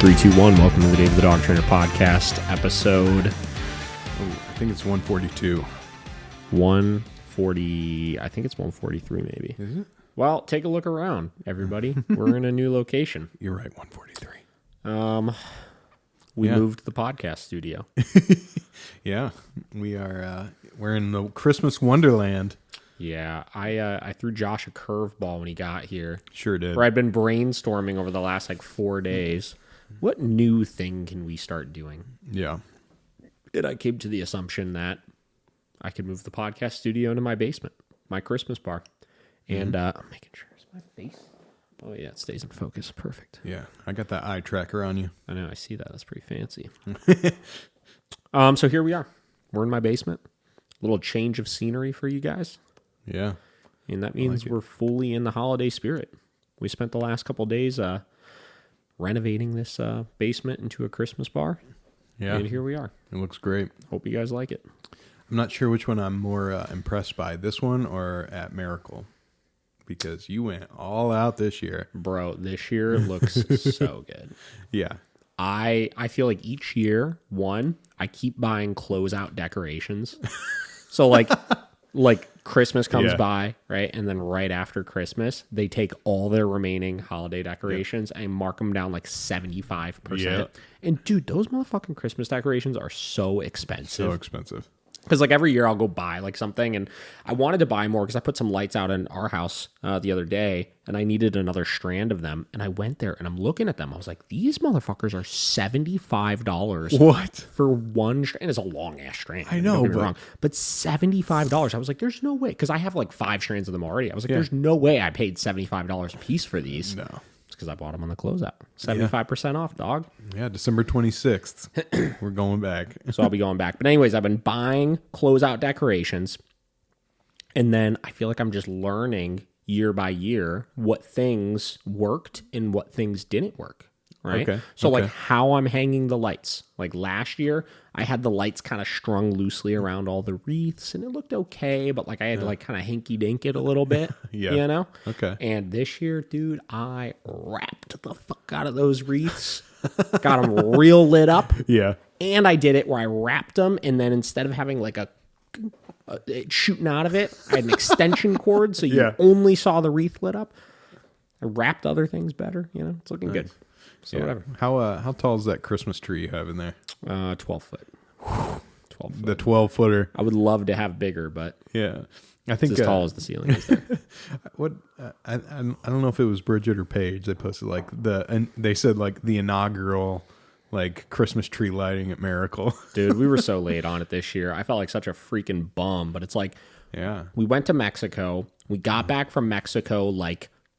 3, 2, 1. Welcome to the David the Dog Trainer Podcast, episode... I think it's 142. 140... I think it's 143, maybe. Is it? Well, take a look around, everybody. We're in a new location. You're right, 143. We moved the podcast studio. Yeah, we're in the Christmas Wonderland. Yeah, I threw Josh a curveball when he got here. Sure did. Where I've been brainstorming over the last 4 days. What new thing can we start doing? Yeah. And I came to the assumption that I could move the podcast studio into my basement, my Christmas bar. And I'm making sure it's my face. Oh, yeah, it stays in focus. Perfect. Yeah, I got that eye tracker on you. I know, I see that. That's pretty fancy. So here we are. We're in my basement. A little change of scenery for you guys. Yeah. And that means we're fully in the holiday spirit. We spent the last couple of days renovating this basement into a Christmas bar. Yeah. And here we are. It looks great. Hope you guys like it. I'm not sure which one I'm more impressed by, this one or at Miracle, because you went all out this year. Bro, this year looks so good. Yeah. I feel like each year, I keep buying closeout decorations. So like Christmas comes by, right? And then right after Christmas, they take all their remaining holiday decorations and mark them down 75%. Yeah. And dude, those motherfucking Christmas decorations are so expensive. So expensive. Because every year I'll go buy something, and I wanted to buy more because I put some lights out in our house the other day, and I needed another strand of them. And I went there and I'm looking at them. I was like, these motherfuckers are $75. What? For one strand? It's a long ass strand. I know, don't get me wrong, but $75. I was like, there's no way, because I have 5 strands of them already. I was like, there's no way I paid $75 a piece for these. No. It's because I bought them on the closeout. 75% off, dog. Yeah, December 26th. We're going back. So I'll be going back. But anyways, I've been buying closeout decorations. And then I feel like I'm just learning year by year what things worked and what things didn't work. Right? Okay. So how I'm hanging the lights. Last year, I had the lights kind of strung loosely around all the wreaths, and it looked okay, but I had to kind of hinky-dink it a little bit. Yeah. You know? Okay. And this year, dude, I wrapped the fuck out of those wreaths. Got them real lit up. Yeah. And I did it where I wrapped them, and then instead of having it shooting out of it, I had an extension cord, so you only saw the wreath lit up. I wrapped other things better. It's looking good. So whatever. How tall is that Christmas tree you have in there? 12 foot. 12 foot. The 12-footer. I would love to have bigger, but Yeah. I think it's as tall as the ceiling is there. I don't know if it was Bridget or Paige. They posted they said the inaugural Christmas tree lighting at Miracle. Dude, we were so late on it this year. I felt like such a freaking bum, but it's we went to Mexico. We got back from Mexico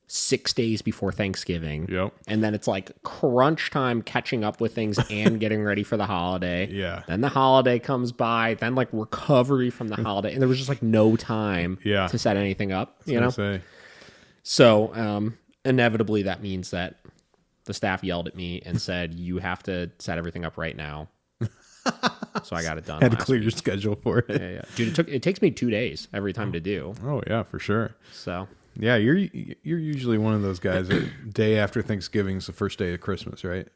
6 days before Thanksgiving. Yep. And then it's crunch time catching up with things and getting ready for the holiday. Yeah. Then the holiday comes by, then recovery from the holiday. And there was just no time to set anything up, So inevitably that means that the staff yelled at me and said, you have to set everything up right now. So I got it done. Had to clear your schedule for it. Yeah. Dude, it takes me 2 days every time to do. Oh yeah, for sure. So yeah, you're usually one of those guys that day after Thanksgiving is the first day of Christmas, right?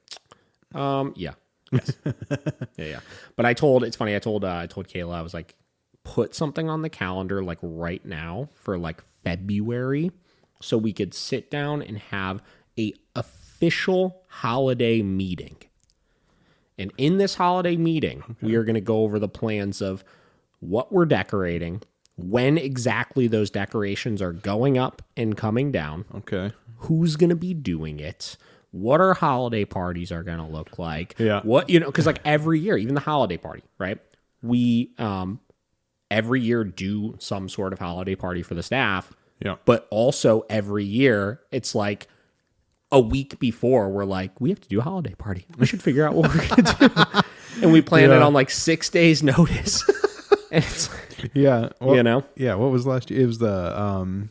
Yeah. Yes. yeah. But it's funny, I told Kayla, I was put something on the calendar right now for February, so we could sit down and have a official holiday meeting. And in this holiday meeting, we are going to go over the plans of what we're decorating, when exactly those decorations are going up and coming down. Okay. Who's going to be doing it? What our holiday parties are going to look like? Yeah. What, because every year, even the holiday party, right? We every year do some sort of holiday party for the staff. Yeah. But also every year, it's a week before, we're we have to do a holiday party. We should figure out what we're going to do. And we plan it on 6 days notice. And it's yeah. Well, Yeah, what was last year? It was the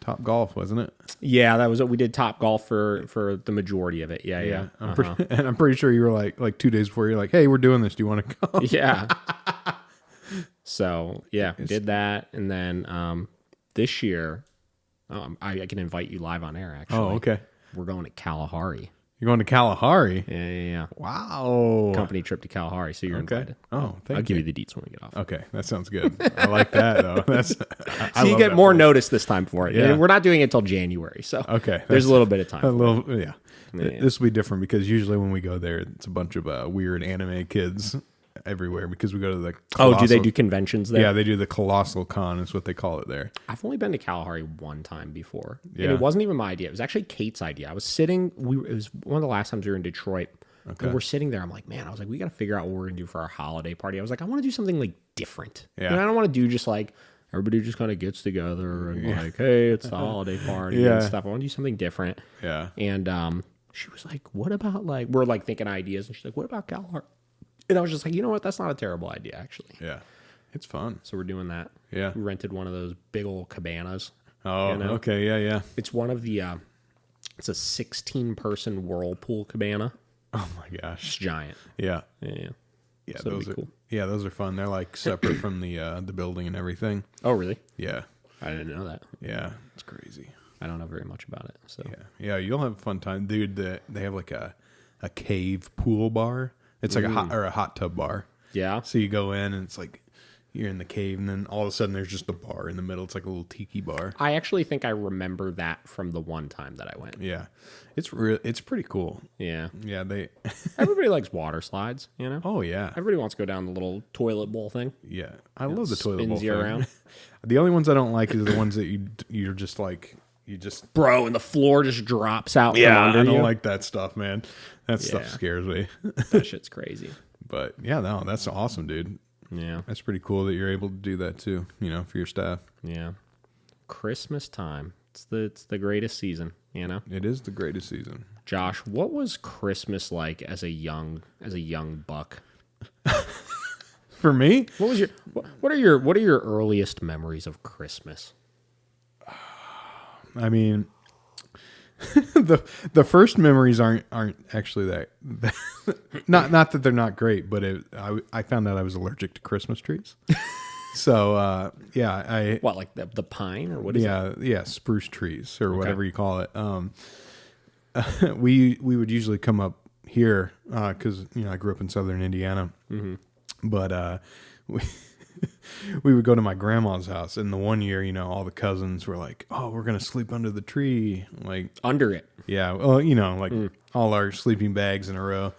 Top Golf, wasn't it? Yeah, that was what we did. Top Golf for the majority of it. Yeah. I'm pretty sure you were like 2 days before, you're hey, we're doing this. Do you want to come? Yeah. So we did that, and then this year, I can invite you live on air. Actually, okay. We're going to Kalahari. You're going to Kalahari? Yeah. Wow. Company trip to Kalahari, so you're invited. Oh, thank I'll you. give you the deets when we get off. Okay, that sounds good. I like that though. That's So you get more notice this time for it. Yeah. And we're not doing it until January, so Okay, there's a little bit of time. a for little, it. yeah. Yeah. This will be different because usually when we go there, it's a bunch of weird anime kids everywhere because we go to the Do they do conventions there? Yeah, they do the Colossal Con is what they call it there. I've only been to Kalahari one time before, Yeah. and it wasn't even my idea. It was actually Kate's idea. I was sitting. It was one of the last times we were in Detroit. Okay. And we're sitting there. I'm like, man. I was like, we got to figure out what we're gonna do for our holiday party. I was like, I want to do something like different. Yeah. And I don't want to do just like everybody just kind of gets together and like, hey, it's the holiday party Yeah. and stuff. I want to do something different. Yeah. And she was like, what about like we're like thinking ideas, and she's like, what about Kalahari? And I was just like, you know what? That's not a terrible idea, actually. Yeah. It's fun. So we're doing that. Yeah. We rented one of those big old cabanas. Oh, You know? okay. Yeah, yeah. It's one of the, it's a 16-person whirlpool cabana. Oh my gosh. It's giant. Yeah. Yeah. Yeah, So it'd those be are cool. Yeah, those are fun. They're like separate from the building and everything. Oh, really? Yeah. I didn't know that. Yeah. It's crazy. I don't know very much about it. So Yeah. Yeah, you'll have a fun time. Dude, they have like a cave pool bar. It's like a hot tub bar. yeah. So you go in and it's like you're in the cave and then all of a sudden there's just a bar in the middle. It's like a little tiki bar. I actually think I remember that from the one time that I went. Yeah. It's pretty cool. Yeah. Yeah, Everybody likes water slides, you know? Oh yeah. Everybody wants to go down the little toilet bowl thing. Yeah. I love the toilet bowl spins you thing. around. The only ones I don't like is the ones that you're just like you just Bro, and the floor just drops out from I under don't you. like that stuff, man. That stuff Yeah. scares me. That shit's crazy. But yeah, no, that's awesome, dude. Yeah. That's pretty cool that you're able to do that too, for your staff. Yeah. Christmas time. It's the greatest season, you know? It is the greatest season. Josh, what was Christmas like as a young buck? For me, what are your earliest memories of Christmas? I mean, the first memories aren't actually that not that they're not great, but I found out I was allergic to Christmas trees. So yeah, What, like the pine or what is it? yeah, spruce trees or whatever you call it. We would usually come up here because I grew up in southern Indiana, but we would go to my grandma's house, and the one year, all the cousins were like, "Oh, we're gonna sleep under the tree," like Under it. yeah, well, all our sleeping bags in a row,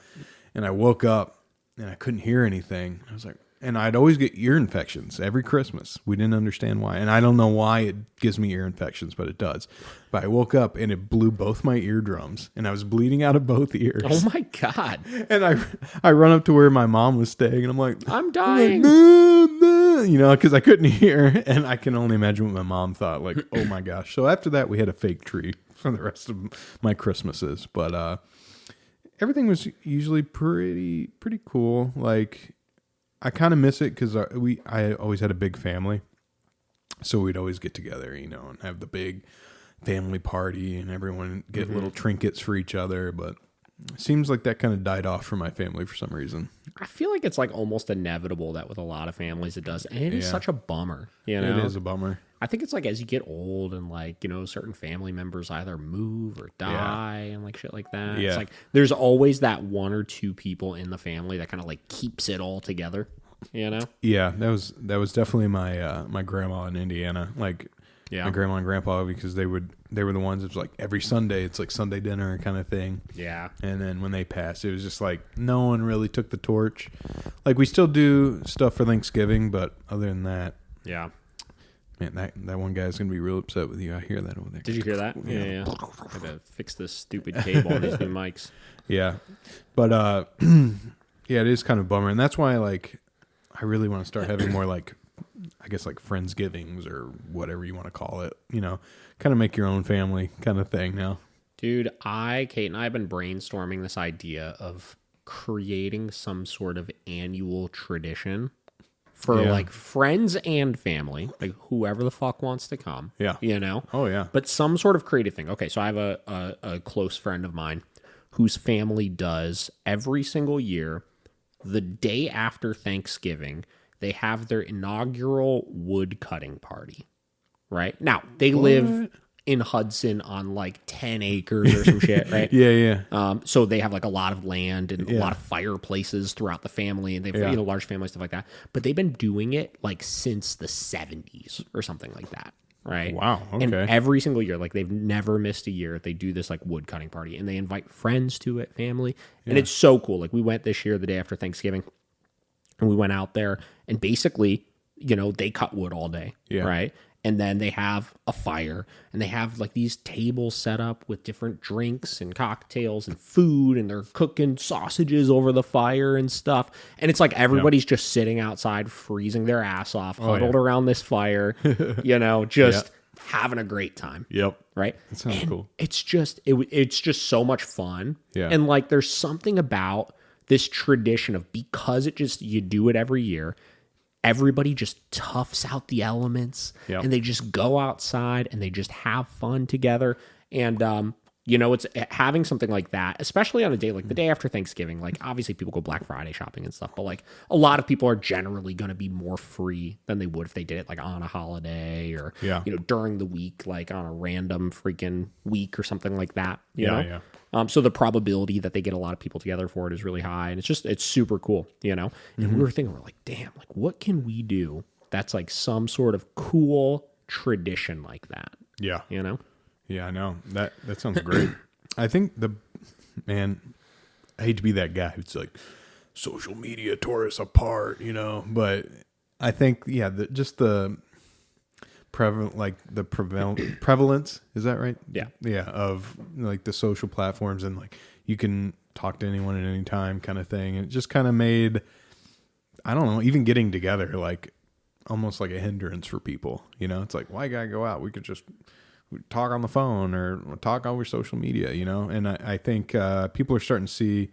and I woke up and I couldn't hear anything. I was like. And I'd always get ear infections every Christmas. We didn't understand why. And I don't know why it gives me ear infections, but it does. But I woke up and it blew both my eardrums and I was bleeding out of both ears. Oh my God. And I run up to where my mom was staying and I'm like, I'm dying. Because I couldn't hear. And I can only imagine what my mom thought. Like, oh my gosh. So after that, we had a fake tree for the rest of my Christmases. But everything was usually pretty cool. Like, I kind of miss it because I always had a big family, so we'd always get together, and have the big family party, and everyone get little trinkets for each other. But it seems like that kind of died off for my family for some reason. I feel like it's like almost inevitable that with a lot of families it does, and it is such a bummer. It is a bummer. I think it's like as you get old and like, certain family members either move or die and like shit like that. Yeah. It's like there's always that one or two people in the family that kind of like keeps it all together, Yeah, that was definitely my grandma in Indiana. Like my grandma and grandpa, because they were the ones that was like every Sunday, it's like Sunday dinner kind of thing. Yeah. And then when they passed, it was just like no one really took the torch. Like we still do stuff for Thanksgiving, but other than that, Yeah. man, that one guy's gonna be real upset with you. I hear that over there. Did you hear that? Yeah. I gotta fix this stupid cable on these new mics. Yeah, but yeah, it is kind of a bummer, and that's why I really want to start having more I guess Friendsgivings or whatever you want to call it. Kind of make your own family kind of thing now. Dude, Kate and I have been brainstorming this idea of creating some sort of annual tradition for friends and family, like whoever the fuck wants to come. Yeah. Oh yeah. But some sort of creative thing. Okay, so I have a close friend of mine whose family does every single year, the day after Thanksgiving, they have their inaugural wood cutting party. Right? Now, they live in Hudson on like 10 acres or some shit, right? Yeah. So they have like a lot of land and a lot of fireplaces throughout the family, and they've large family, stuff like that. But they've been doing it like since the 70s or something like that, right? Wow. Okay. And every single year, like they've never missed a year. They do this like wood cutting party, and they invite friends to it, family, and it's so cool. Like we went this year, the day after Thanksgiving, and we went out there, and basically, they cut wood all day, right? And then they have a fire, and they have like these tables set up with different drinks and cocktails and food, and they're cooking sausages over the fire and stuff. And it's like everybody's just sitting outside, freezing their ass off, huddled around this fire, just having a great time. Yep. Right. That sounds cool. It's just so much fun. Yeah. And like there's something about this tradition of, because you do it every year, everybody just toughs out the elements and they just go outside and they just have fun together. And, it's having something like that, especially on a day like the day after Thanksgiving. Like obviously people go Black Friday shopping and stuff, but like a lot of people are generally going to be more free than they would if they did it like on a holiday or, during the week, like on a random freaking week or something like that, you know? So the probability that they get a lot of people together for it is really high, and it's super cool, And we were thinking, we're like, damn, like what can we do that's like some sort of cool tradition like that? Yeah. Yeah, I know. That sounds great. I think I hate to be that guy who's like, social media tore us apart, but I think, the prevalence, is that right? Yeah, of like the social platforms, and like you can talk to anyone at any time kind of thing. It just kind of made, I don't know, even getting together like almost like a hindrance for people. It's like, why gotta go out? We could just talk on the phone or talk over social media, And I think people are starting to see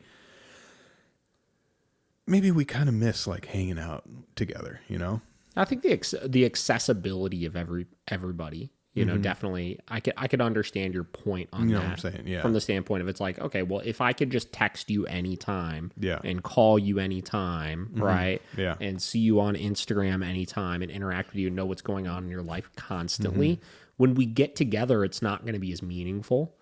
maybe we kind of miss like hanging out together, I think the accessibility of everybody, definitely, I could understand your point on that. What I'm saying? Yeah. From the standpoint of, it's like, okay, well, if I could just text you anytime, yeah, and call you anytime, right, yeah, and see you on Instagram anytime and interact with you and know what's going on in your life constantly, when we get together, it's not going to be as meaningful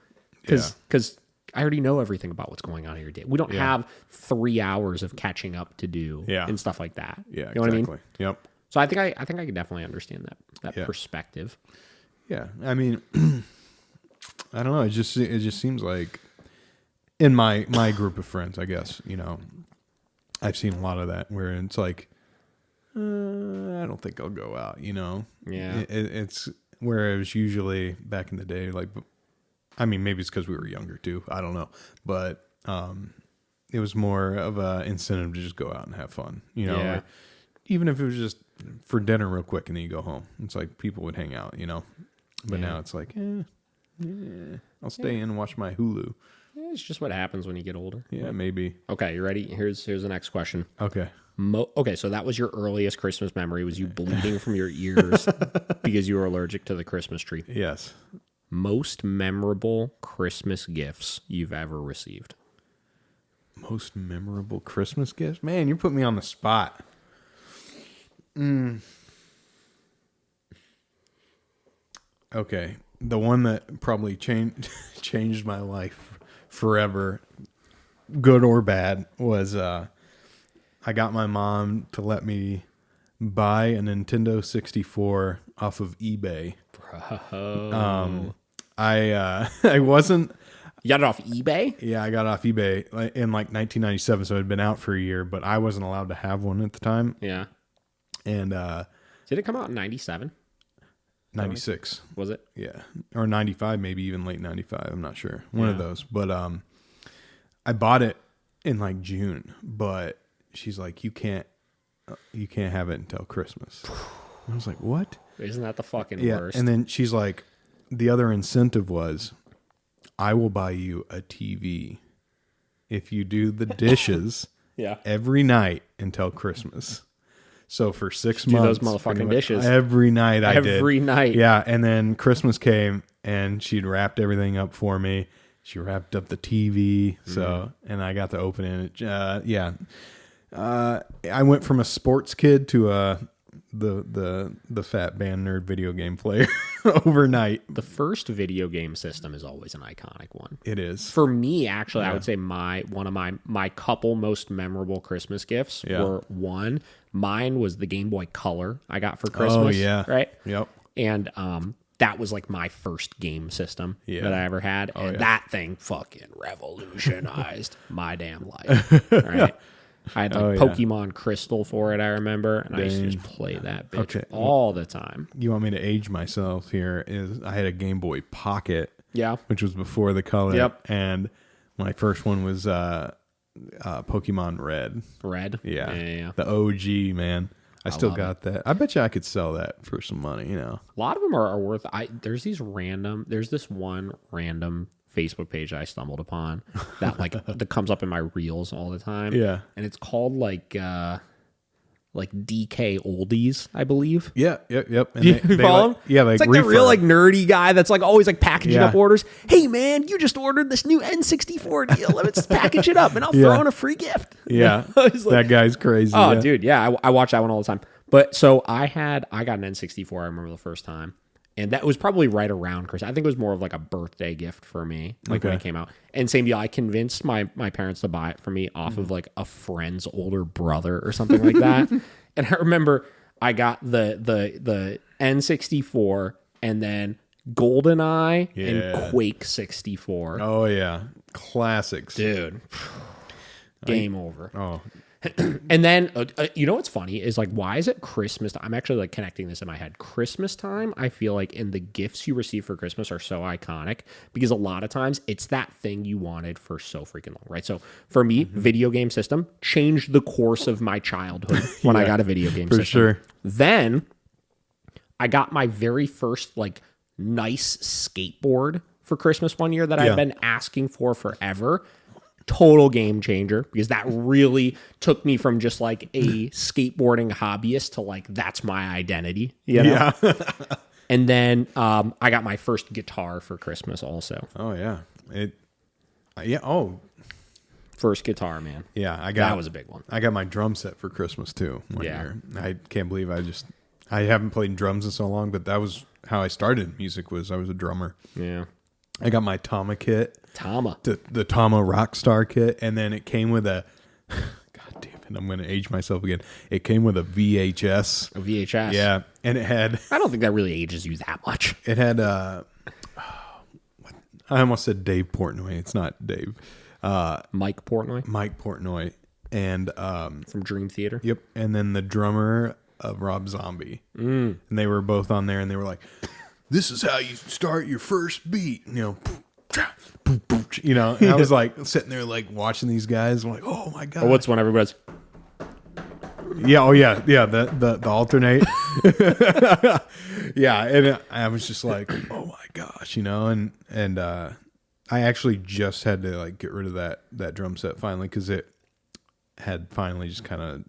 because I already know everything about what's going on in your day. We don't have 3 hours of catching up to do and stuff like that. Yeah, you know what I mean? Yep. So I think I can definitely understand that perspective. Yeah, I mean, I don't know. It just seems like in my group of friends, I guess, I've seen a lot of that where it's like, I don't think I'll go out. Yeah, it's where it was usually back in the day. Like, I mean, maybe it's because we were younger too. I don't know, but it was more of a incentive to just go out and have fun. Like, even if it was just for dinner real quick and then you go home. It's like people would hang out, But now it's like, I'll stay in and watch my Hulu. It's just what happens when you get older. Yeah, maybe. Okay, you ready? Here's the next question. Okay. Okay, so that was your earliest Christmas memory, was you bleeding from your ears because you were allergic to the Christmas tree. Yes. Most memorable Christmas gifts you've ever received. Most memorable Christmas gifts? Man, you're putting me on the spot. Okay, the one that probably changed my life forever, good or bad, was I got my mom to let me buy a Nintendo 64 off of eBay. Bro. I wasn't. You got it off eBay? Yeah, I got it off eBay in like 1997, so it had been out for a year, but I wasn't allowed to have one at the time. Yeah. And did it come out in 97? 96. Was it? Yeah. Or 95, maybe even late 95. I'm not sure. One of those. But I bought it in like June, but she's like, you can't have it until Christmas. I was like, what? Isn't that the fucking worst? And then she's like, the other incentive was, I will buy you a TV if you do the dishes every night until Christmas. So for 6 months, those motherfucking dishes every night. Every night. Yeah. And then Christmas came and she'd wrapped everything up for me. She wrapped up the TV. So, and I got to open it. I went from a sports kid to a the fat band nerd video game player overnight. The first video game system is always an iconic one. It is. For me, actually, I would say one of my couple most memorable Christmas gifts were mine was the Game Boy Color I got for Christmas. Oh, yeah. Right? Yep. And that was like my first game system that I ever had. And that thing fucking revolutionized my damn life. Right? I had like Pokemon Crystal for it, I remember. And I used to just play that bitch all the time. You want me to age myself here? I had a Game Boy Pocket. Yeah. Which was before the Color. Yep. And my first one was Pokemon Red. Red? Yeah. The OG, man. I still got that. I bet you I could sell that for some money, you know. A lot of them are worth... There's this one random Facebook page I stumbled upon that that comes up in my reels all the time. Yeah. And it's called like DK Oldies, I believe. Yeah, yep. And you follow him? Yeah, it's like the real like nerdy guy that's like always like packaging up orders. Hey man, you just ordered this new N64 deal. Let's package it up and I'll throw in a free gift. Yeah. That guy's crazy. Oh, dude, yeah. I watch that one all the time. But so I got an N64, I remember the first time. And that was probably right around Christmas. I think it was more of like a birthday gift for me, when it came out. And same deal, I convinced my parents to buy it for me off of like a friend's older brother or something like that. And I remember I got the N64 and then GoldenEye and Quake 64. Oh yeah, classics, dude. Game over. Oh. And then, you know what's funny is like, why is it Christmas? I'm actually like connecting this in my head. Christmas time, I feel like, and the gifts you receive for Christmas are so iconic because a lot of times it's that thing you wanted for so freaking long, right? So for me, video game system changed the course of my childhood when I got a video game system. For sure. Then I got my very first like nice skateboard for Christmas one year that I've been asking for forever. Total game changer because that really took me from just like a skateboarding hobbyist to like that's my identity, you know? Yeah. And then I got my first guitar for Christmas also. Oh yeah. First guitar, man. Yeah, that was a big one. I got my drum set for Christmas too one year. I can't believe I haven't played drums in so long, but that was how I started music. I was a drummer. Yeah. I got my Tama kit. The Tama Rockstar kit. And then it came with a... God damn it, I'm going to age myself again. It came with a VHS. A VHS? Yeah. And it had... I don't think that really ages you that much. It had... I almost said Dave Portnoy. It's not Dave. Mike Portnoy? Mike Portnoy. And... from Dream Theater? Yep. And then the drummer of Rob Zombie. And they were both on there and they were like... This is how you start your first beat, you know. And I was like sitting there like watching these guys. I'm like, oh my god. Or what's when everybody's? Yeah. Oh yeah. Yeah. The alternate. Yeah. And I was just like, oh my gosh, and I actually just had to like get rid of that drum set finally because it had finally just kind of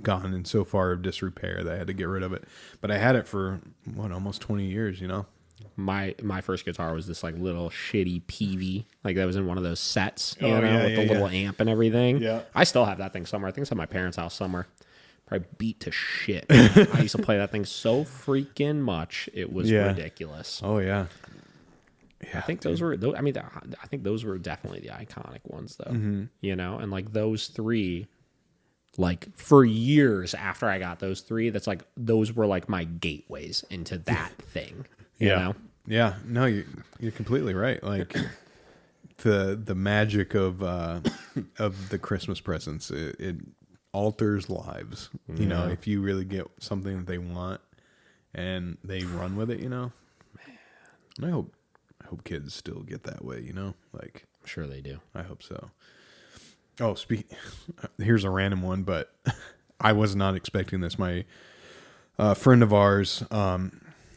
gone in so far of disrepair that I had to get rid of it. But I had it for almost 20 years, My first guitar was this like little shitty PV, like that was in one of those sets, with the little amp and everything. Yeah. I still have that thing somewhere. I think it's at my parents' house somewhere. Probably beat to shit. I used to play that thing so freaking much. It was ridiculous. Oh yeah. I think those were definitely the iconic ones though, and like those three, like for years after I got those three, that's like those were like my gateways into that thing. You know? Yeah. No, you're completely right. Like the magic of the Christmas presents, it alters lives. If you really get something that they want and they run with it, Man. And I hope kids still get that way. Like I'm sure they do. I hope so. Oh, here's a random one, but I was not expecting this. My friend of ours,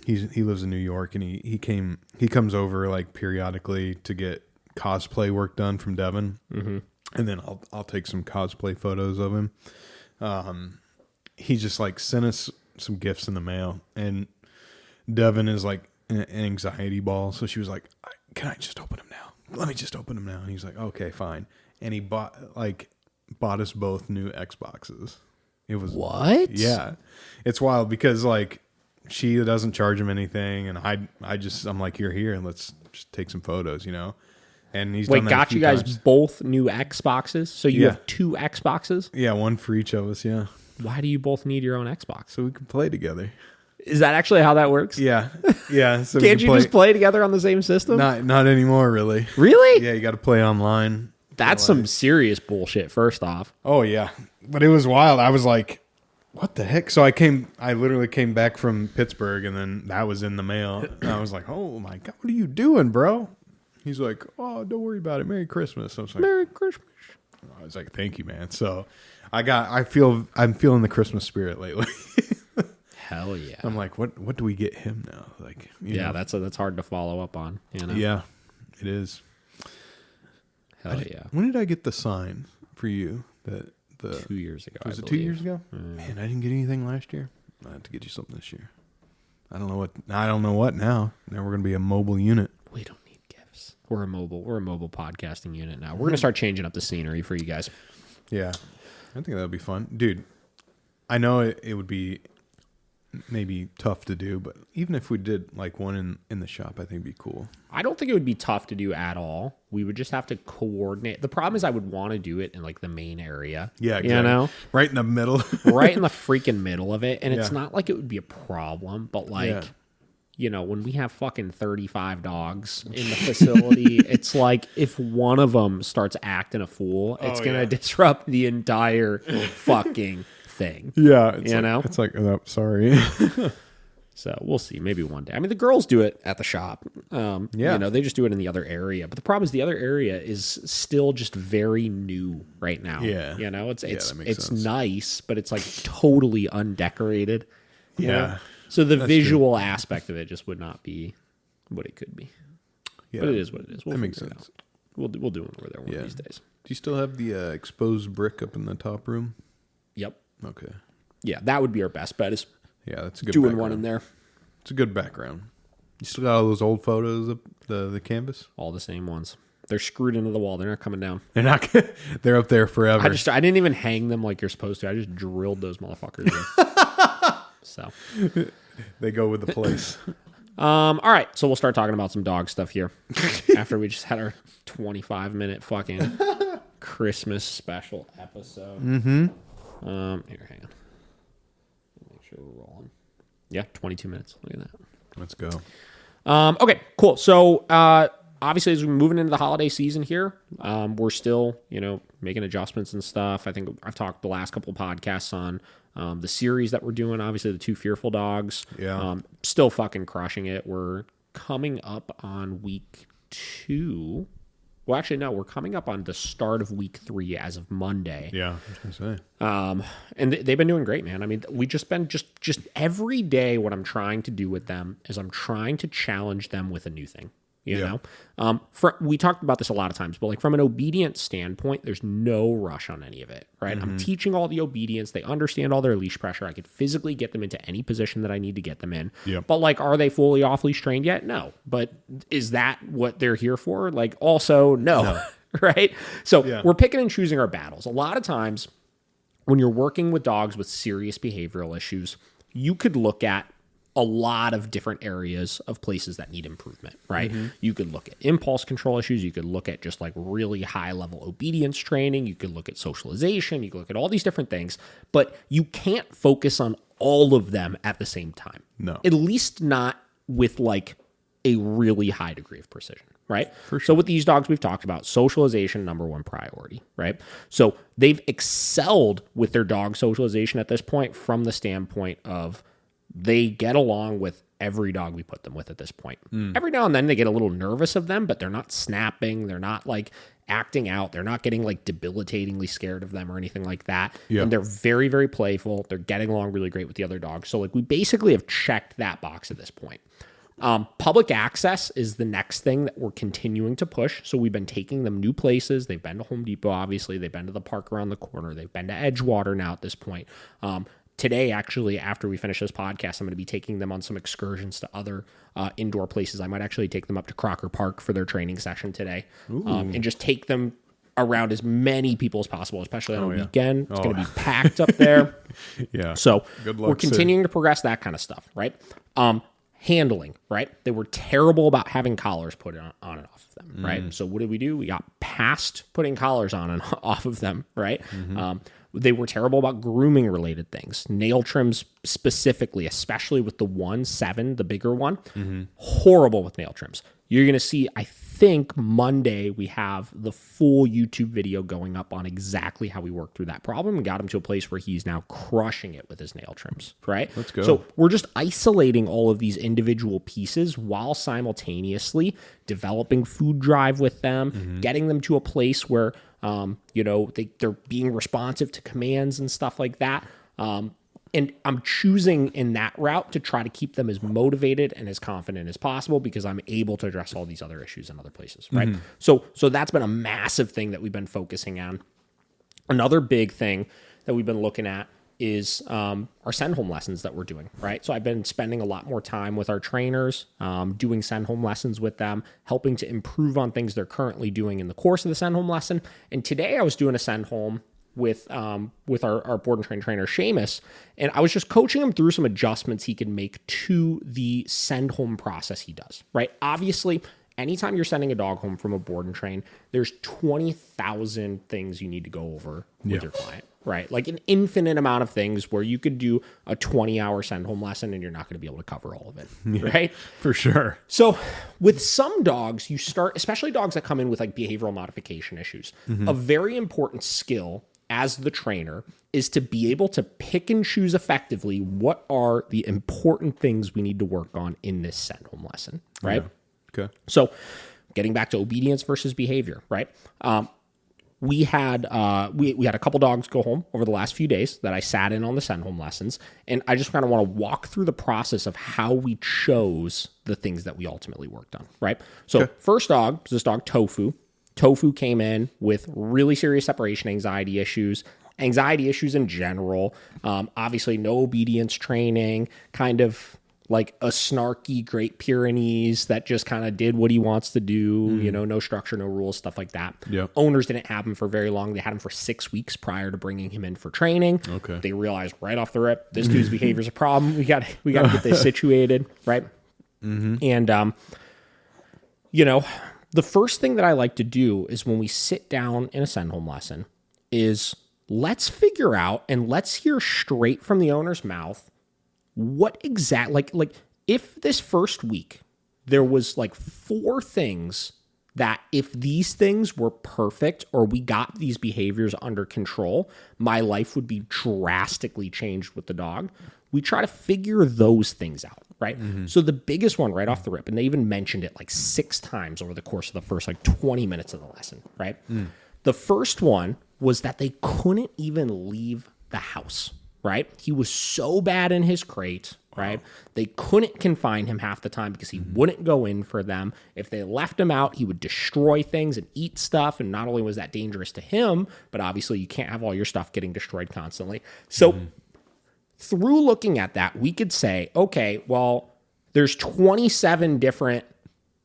he lives in New York, and he comes over like periodically to get cosplay work done from Devin, and then I'll take some cosplay photos of him. He just like sent us some gifts in the mail, and Devin is like an anxiety ball, so she was like, "Can I just open them now? Let me just open them now." And he's like, "Okay, fine." And he bought us both new Xboxes. It was What? Yeah, it's wild because like she doesn't charge him anything, and I'm like, you're here, and let's just take some photos, you know. And he's done that a got few you guys times. both new Xboxes? So you Yeah. have 2 Xboxes? Yeah, one for each of us. Yeah, Why do you both need your own Xbox? so we can play together. Is that actually how that works? Yeah, yeah. So Can't you just play together on the same system? Not anymore, really. Really? Yeah, you got to play online. That's some serious bullshit, first off. Oh yeah, but it was wild. I was like, what the heck? So I literally came back from Pittsburgh, and then that was in the mail. And I was like, oh my God, what are you doing, bro? He's like, oh, don't worry about it. Merry Christmas. I was like, Merry Christmas. I was like, thank you, man. So I'm feeling the Christmas spirit lately. Hell yeah. I'm like, what do we get him now? Like, you know? that's hard to follow up on. You know? Yeah, it is. Hell yeah. When did I get the sign for you? That 2 years ago. was I it 2 believe. years ago? Man, I didn't get anything last year. I have to get you something this year. I don't know what now. Now we're gonna be a mobile unit. We don't need gifts. We're a mobile podcasting unit now. We're gonna start changing up the scenery for you guys. Yeah, I think that would be fun, dude. I know it would be maybe tough to do, but even if we did like one in the shop, I think it'd be cool. I don't think it would be tough to do at all. We would just have to coordinate. The problem is I would want to do it in like the main area. Yeah, exactly. You know? Right in the middle. Right in the freaking middle of it. And it's Yeah. not like it would be a problem, but like, Yeah. you know, when we have fucking 35 dogs in the facility, it's like if one of them starts acting a fool, it's going to disrupt the entire fucking thing. Yeah, it's You like, know? it's like, oh, sorry. So we'll see. Maybe one day. I mean, the girls do it at the shop. Yeah. You know, they just do it in the other area. But the problem is the other area is still just very new right now. Yeah. You know, it's that makes sense. nice, but it's like totally undecorated. You Yeah. know? So the visual aspect of it just would not be what it could be. Yeah, But it is what it is. We'll that makes figure it sense. out. We'll do it over there one Yeah. of these days. Do you still have the exposed brick up in the top room? Yep. Okay. Yeah, that would be our best bet is Yeah, that's a good doing background. one in there. It's a good background. You still got all those old photos of the canvas? All the same ones. They're screwed into the wall. They're not coming down. They're not. They're up there forever. I didn't even hang them like you're supposed to. I just drilled those motherfuckers in. So, They go with the place. all right. So we'll start talking about some dog stuff here after we just had our 25-minute fucking Christmas special episode. Mm-hmm. Here, hang on. Make sure we're rolling. Yeah, 22 minutes. Look at that. Let's go. Okay, cool. So obviously, as we're moving into the holiday season here, we're still, you know, making adjustments and stuff. I think I've talked the last couple of podcasts on the series that we're doing. Obviously, the 2 Fearful Dogs. Yeah. Still fucking crushing it. We're coming up on week 2. Well, actually, no, we're coming up on the start of week 3 as of Monday. Yeah, I was gonna say. And they've been doing great, man. I mean, we just been just every day. What I'm trying to do with them is I'm trying to challenge them with a new thing. You know, we talked about this a lot of times, but like from an obedience standpoint, there's no rush on any of it, right? I'm teaching all the obedience. They understand all their leash pressure. I could physically get them into any position that I need to get them in. Yep. But like, are they fully off leash trained yet? No. But is that what they're here for? Like, also no. Right? So we're picking and choosing our battles. A lot of times when you're working with dogs with serious behavioral issues, you could look at a lot of different areas of places that need improvement, right? You could look at impulse control issues. You could look at just like really high level obedience training. You could look at socialization. You could look at all these different things, but you can't focus on all of them at the same time. No. At least not with like a really high degree of precision, right? So with these dogs, we've talked about socialization, number 1 priority, right? So they've excelled with their dog socialization at this point from the standpoint of they get along with every dog we put them with at this point. Every now and then they get a little nervous of them, but they're not snapping. They're not like acting out. They're not getting like debilitatingly scared of them or anything like that. Yeah. And they're very, very playful. They're getting along really great with the other dogs. So like we basically have checked that box at this point. Public access is the next thing that we're continuing to push. So we've been taking them new places. They've been to Home Depot, obviously. They've been to the park around the corner. They've been to Edgewater now at this point. Today, actually, after we finish this podcast, I'm going to be taking them on some excursions to other indoor places. I might actually take them up to Crocker Park for their training session today and just take them around as many people as possible, especially on a weekend. It's going to be packed up there. Yeah. So Good luck, we're continuing to progress that kind of stuff, right? Handling, right? They were terrible about having collars put on and off of them, right? So what did? We got past putting collars on and off of them, right? They were terrible about grooming related things, nail trims specifically, especially with the 1.7, the bigger one. Horrible with nail trims. You're going to see, I think Monday we have the full YouTube video going up on exactly how we worked through that problem and got him to a place where he's now crushing it with his nail trims, right? Let's go. So we're just isolating all of these individual pieces while simultaneously developing food drive with them, getting them to a place where, they're being responsive to commands and stuff like that. And I'm choosing in that route to try to keep them as motivated and as confident as possible because I'm able to address all these other issues in other places, right? So that's been a massive thing that we've been focusing on. Another big thing that we've been looking at is our send home lessons that we're doing, right? So I've been spending a lot more time with our trainers, doing send home lessons with them, helping to improve on things they're currently doing in the course of the send home lesson. And today I was doing a send home with our board and train trainer Seamus, and I was just coaching him through some adjustments he can make to the send home process he does, right? Obviously, anytime you're sending a dog home from a board and train, there's 20,000 things you need to go over with your client, right? Like an infinite amount of things where you could do a 20-hour send home lesson and you're not going to be able to cover all of it, right? For sure. So with some dogs, you start, especially dogs that come in with like behavioral modification issues, a very important skill as the trainer is to be able to pick and choose effectively what are the important things we need to work on in this send home lesson, right? Yeah. Okay. So getting back to obedience versus behavior, right? We had a couple dogs go home over the last few days that I sat in on the send home lessons, and I just kind of want to walk through the process of how we chose the things that we ultimately worked on, right? So first dog was this dog Tofu. Tofu came in with really serious separation anxiety issues in general. Obviously, no obedience training, kind of like a snarky Great Pyrenees that just kind of did what he wants to do, no structure, no rules, stuff like that. Yep. Owners didn't have him for very long. They had him for 6 weeks prior to bringing him in for training. Okay. They realized right off the rip, this dude's behavior is a problem. We got to get this situated, right? And, the first thing that I like to do is when we sit down in a send home lesson is let's figure out and let's hear straight from the owner's mouth what like if this first week there was like 4 things that if these things were perfect or we got these behaviors under control, my life would be drastically changed with the dog. We try to figure those things out, right? So the biggest one right off the rip, and they even mentioned it like 6 times over the course of the first like 20 minutes of the lesson, right? The first one was that they couldn't even leave the house, right? He was so bad in his crate, right? They couldn't confine him half the time because he wouldn't go in for them. If they left him out, he would destroy things and eat stuff. And not only was that dangerous to him, but obviously you can't have all your stuff getting destroyed constantly. So through looking at that, we could say, okay, well, there's 27 different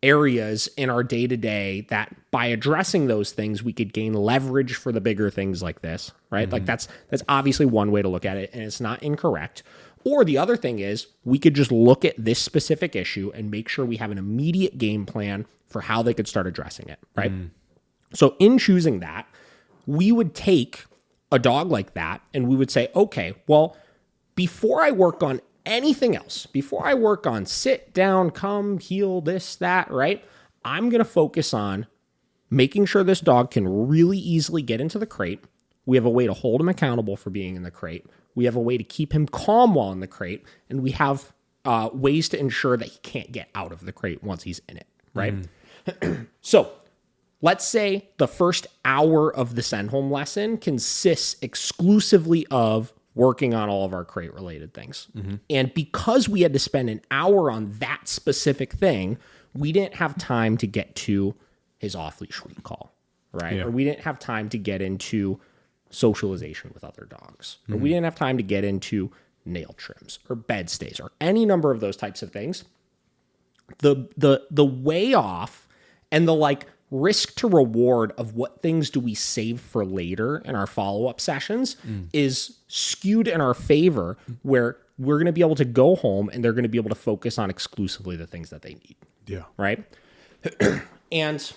areas in our day-to-day that by addressing those things, we could gain leverage for the bigger things like this, right? Like that's obviously one way to look at it, and it's not incorrect. Or the other thing is we could just look at this specific issue and make sure we have an immediate game plan for how they could start addressing it, right? So in choosing that, we would take a dog like that and we would say, okay, well, before I work on anything else, before I work on sit down, come, heel, this, that, right? I'm going to focus on making sure this dog can really easily get into the crate. We have a way to hold him accountable for being in the crate. We have a way to keep him calm while in the crate. And we have ways to ensure that he can't get out of the crate once he's in it, right? So let's say the first hour of the send home lesson consists exclusively of working on all of our crate related things. And because we had to spend an hour on that specific thing, we didn't have time to get to his off-leash recall, right? Or we didn't have time to get into socialization with other dogs. Or we didn't have time to get into nail trims or bed stays or any number of those types of things. The way off and the like risk to reward of what things do we save for later in our follow-up sessions is skewed in our favor, where we're going to be able to go home and they're going to be able to focus on exclusively the things that they need. Yeah. Right. And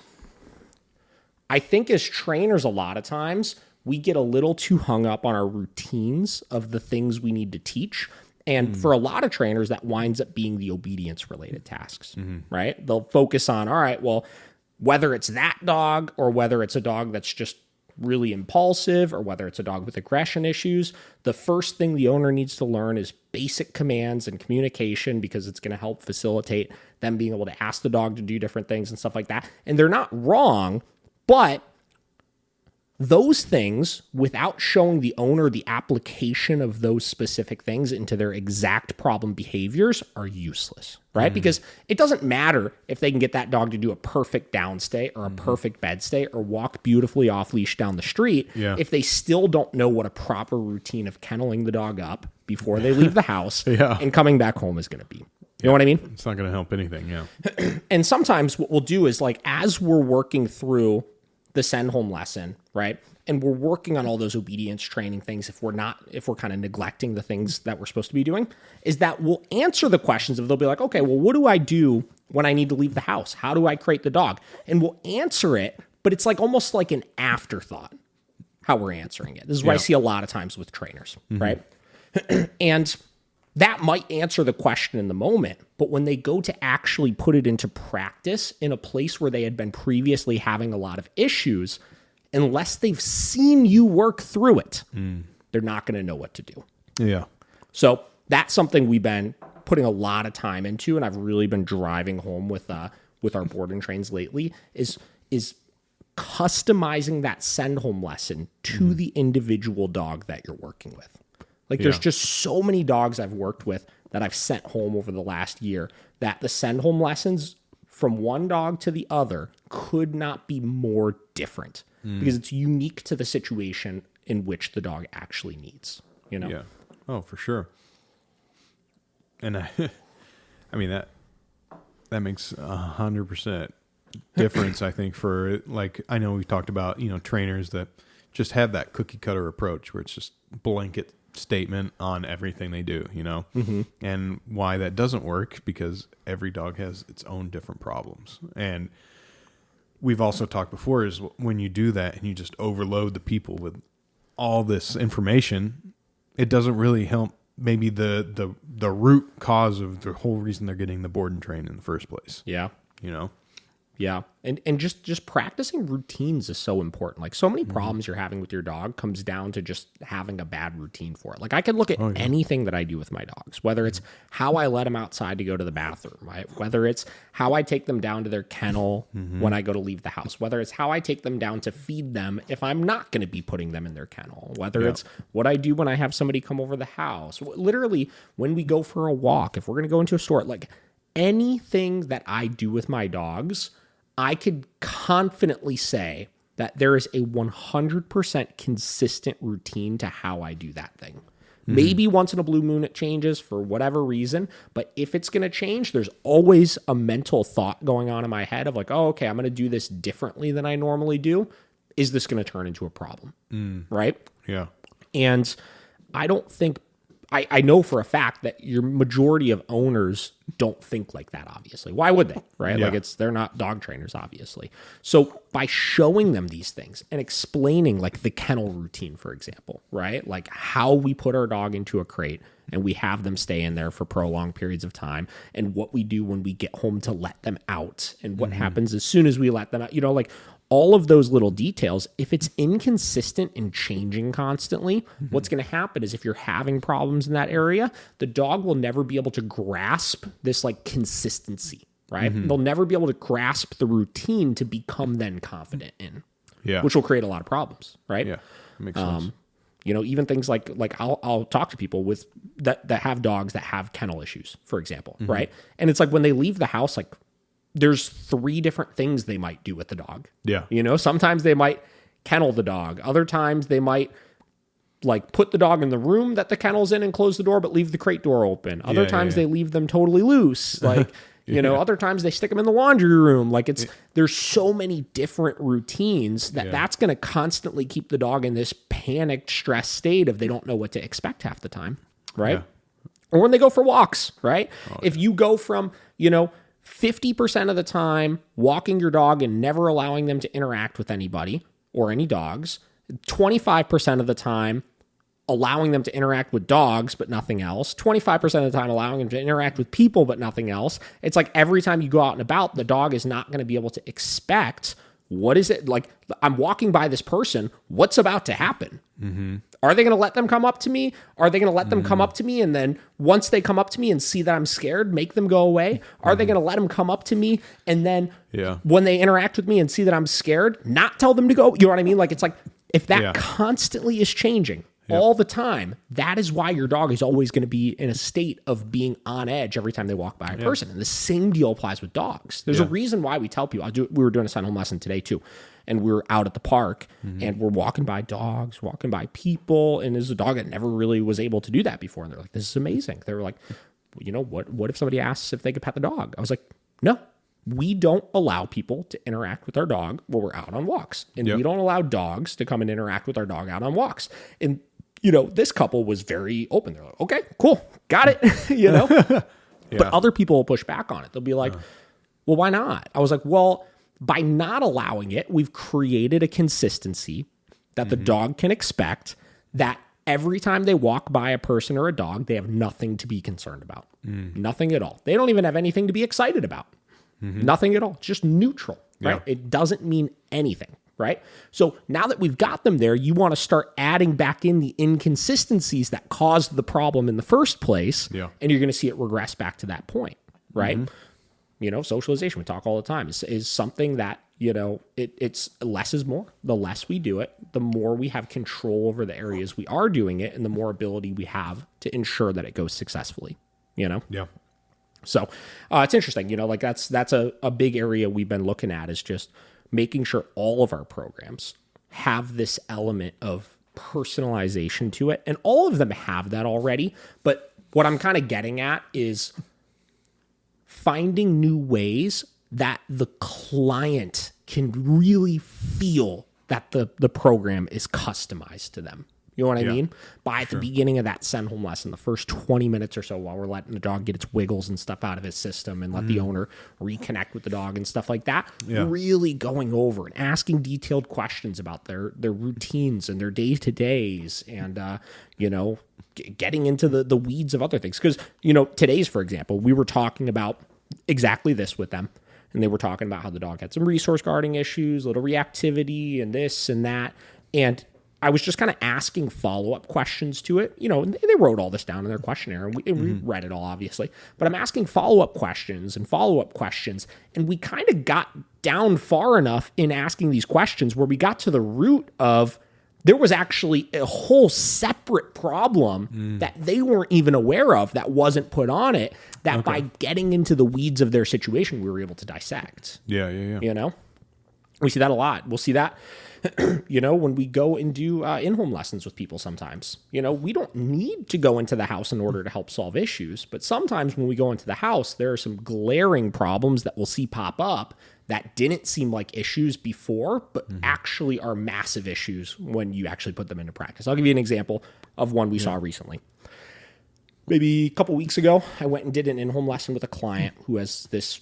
I think as trainers, a lot of times we get a little too hung up on our routines of the things we need to teach. And for a lot of trainers, that winds up being the obedience related tasks, right? They'll focus on, all right, well, whether it's that dog or whether it's a dog that's just really impulsive or whether it's a dog with aggression issues, the first thing the owner needs to learn is basic commands and communication, because it's going to help facilitate them being able to ask the dog to do different things and stuff like that. And they're not wrong, but those things, without showing the owner the application of those specific things into their exact problem behaviors, are useless, right? Because it doesn't matter if they can get that dog to do a perfect down stay or a perfect bed stay or walk beautifully off leash down the street if they still don't know what a proper routine of kenneling the dog up before they leave the house and coming back home is going to be. You know what I mean? It's not going to help anything, And sometimes what we'll do is, like, as we're working through the send home lesson, right? And we're working on all those obedience training things, if we're kind of neglecting the things that we're supposed to be doing, is that we'll answer the questions of, they'll be like, okay, well, what do I do when I need to leave the house? How do I crate the dog? And we'll answer it, but it's like almost like an afterthought how we're answering it. This is what I see a lot of times with trainers, right? And that might answer the question in the moment, but when they go to actually put it into practice in a place where they had been previously having a lot of issues, unless they've seen you work through it, they're not going to know what to do. Yeah. So that's something we've been putting a lot of time into, and I've really been driving home with our board and trains lately, is customizing that send home lesson to the individual dog that you're working with. Like, there's just so many dogs I've worked with that I've sent home over the last year that the send home lessons from one dog to the other could not be more different, because it's unique to the situation in which the dog actually needs, you know? Yeah. Oh, for sure. And I mean, that makes 100% difference, I think, for, like, I know we talked about, trainers that just have that cookie cutter approach where it's just blanket statement on everything they do, and why that doesn't work, because every dog has its own different problems. And we've also talked before is when you do that and you just overload the people with all this information, it doesn't really help maybe the root cause of the whole reason they're getting the board and train in the first place. Yeah. Yeah. And just practicing routines is so important. Like, so many problems you're having with your dog comes down to just having a bad routine for it. Like, I could look at anything that I do with my dogs, whether it's how I let them outside to go to the bathroom, right? Whether it's how I take them down to their kennel when I go to leave the house, whether it's how I take them down to feed them if I'm not going to be putting them in their kennel, whether it's what I do when I have somebody come over the house, literally when we go for a walk, if we're going to go into a store, like, anything that I do with my dogs, I could confidently say that there is a 100% consistent routine to how I do that thing. Maybe once in a blue moon it changes for whatever reason, but if it's going to change, there's always a mental thought going on in my head of, like, oh, okay, I'm going to do this differently than I normally do. Is this going to turn into a problem? Right? Yeah. And I don't think, I know for a fact that your majority of owners don't think like that, obviously. Why would they, right? Yeah. Like, they're not dog trainers, obviously. So by showing them these things and explaining, like, the kennel routine, for example, right? Like, how we put our dog into a crate and we have them stay in there for prolonged periods of time, and what we do when we get home to let them out, and what happens as soon as we let them out, like, all of those little details, if it's inconsistent and changing constantly, what's going to happen is, if you're having problems in that area, the dog will never be able to grasp this, like, consistency, right? They'll never be able to grasp the routine to become then confident in, which will create a lot of problems, right? Yeah, that makes sense. Even things like I'll talk to people with that have dogs that have kennel issues, for example, right? And it's like, when they leave the house, like, there's 3 different things they might do with the dog. Yeah. Sometimes they might kennel the dog. Other times they might, like, put the dog in the room that the kennel's in and close the door, but leave the crate door open. Other times they leave them totally loose. Like, Other times they stick them in the laundry room. Like there's so many different routines that's going to constantly keep the dog in this panicked, stressed state of they don't know what to expect half the time, right? Or when they go for walks, right? If you go from, 50% of the time walking your dog and never allowing them to interact with anybody or any dogs, 25% of the time allowing them to interact with dogs but nothing else, 25% of the time allowing them to interact with people but nothing else. It's like every time you go out and about, the dog is not going to be able to expect, what is it? Like, I'm walking by this person, what's about to happen? Are they going to let them come up to me? Are they going to let them come up to me and then once they come up to me and see that I'm scared, make them go away? Are they going to let them come up to me and then when they interact with me and see that I'm scared, not tell them to go? You know what I mean? Like, it's like, if that constantly is changing all the time, that is why your dog is always going to be in a state of being on edge every time they walk by a person. And the same deal applies with dogs. There's a reason why we tell people. We were doing a sign-home lesson today too, and we were out at the park and we're walking by dogs, walking by people, and there's a dog that never really was able to do that before. And they're like, this is amazing. They were like, what if somebody asks if they could pet the dog? I was like, no. We don't allow people to interact with our dog when we're out on walks. And we don't allow dogs to come and interact with our dog out on walks. And, this couple was very open. They're like, okay, cool, got it, But other people will push back on it. They'll be like, well, why not? I was like, well, by not allowing it, we've created a consistency that the dog can expect that every time they walk by a person or a dog, they have nothing to be concerned about. Nothing at all. They don't even have anything to be excited about. Nothing at all. Just neutral, right? It doesn't mean anything, right? So now that we've got them there, you want to start adding back in the inconsistencies that caused the problem in the first place, and you're going to see it regress back to that point, right? Socialization, we talk all the time, is something that, it's less is more. The less we do it, the more we have control over the areas we are doing it, and the more ability we have to ensure that it goes successfully, So it's interesting, like that's a big area we've been looking at, is just making sure all of our programs have this element of personalization to it. And all of them have that already. But what I'm kind of getting at is finding new ways that the client can really feel that the program is customized to them. You know what I mean? By the beginning of that send home lesson, the first 20 minutes or so, while we're letting the dog get its wiggles and stuff out of his system and let the owner reconnect with the dog and stuff like that, really going over and asking detailed questions about their routines and their day-to-days and, getting into the weeds of other things. Because, today's, for example, we were talking about exactly this with them. And they were talking about how the dog had some resource guarding issues, little reactivity and this and that. And I was just kind of asking follow-up questions to it. And they wrote all this down in their questionnaire, and we read it all, obviously. But I'm asking follow-up questions, and we kind of got down far enough in asking these questions where we got to the root of there was actually a whole separate problem that they weren't even aware of that wasn't put on it, that by getting into the weeds of their situation, we were able to dissect. Yeah. We see that a lot. We'll see that when we go and do in-home lessons with people sometimes. We don't need to go into the house in order to help solve issues, but sometimes when we go into the house, there are some glaring problems that we'll see pop up that didn't seem like issues before, but actually are massive issues when you actually put them into practice. I'll give you an example of one we saw recently. Maybe a couple weeks ago, I went and did an in-home lesson with a client who has this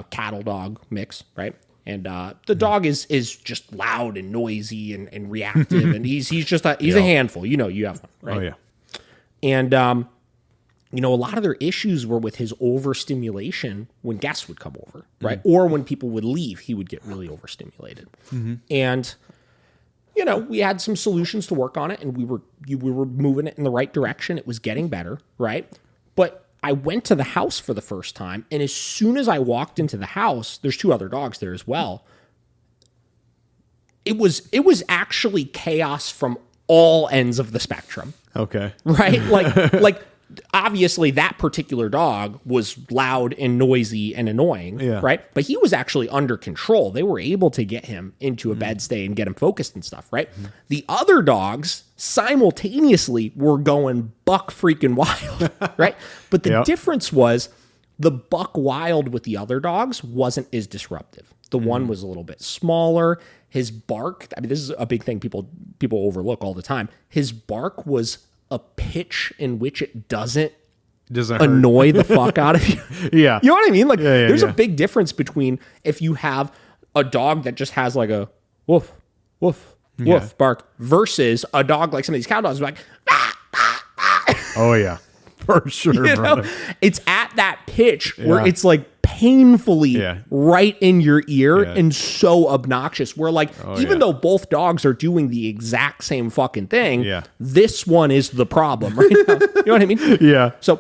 cattle dog mix, right? And the dog is just loud and noisy and reactive, and he's a handful. You have one, right? Oh yeah. And a lot of their issues were with his overstimulation when guests would come over, right? Or when people would leave, he would get really overstimulated. And we had some solutions to work on it, and we were moving it in the right direction. It was getting better, right? But I went to the house for the first time, and as soon as I walked into the house, there's 2 other dogs there as well. It was actually chaos from all ends of the spectrum. Okay. Right? Like obviously that particular dog was loud and noisy and annoying, right? But he was actually under control. They were able to get him into a bed stay and get him focused and stuff, right? The other dogs simultaneously were going buck freaking wild, right? But the difference was The buck wild with the other dogs wasn't as disruptive. The one was a little bit smaller. His bark, I mean, this is a big thing people overlook all the time. His bark was a pitch in which it doesn't annoy the fuck out of you. Yeah. You know what I mean? Like, there's yeah. a big difference between if you have a dog that just has like a woof, woof, woof bark versus a dog like some of these cow dogs are like, Oh, yeah. For sure, you brother. know? It's at that pitch where it's like painfully right in your ear and so obnoxious. Where like, even though both dogs are doing the exact same fucking thing, this one is the problem right now. You know what I mean? Yeah. So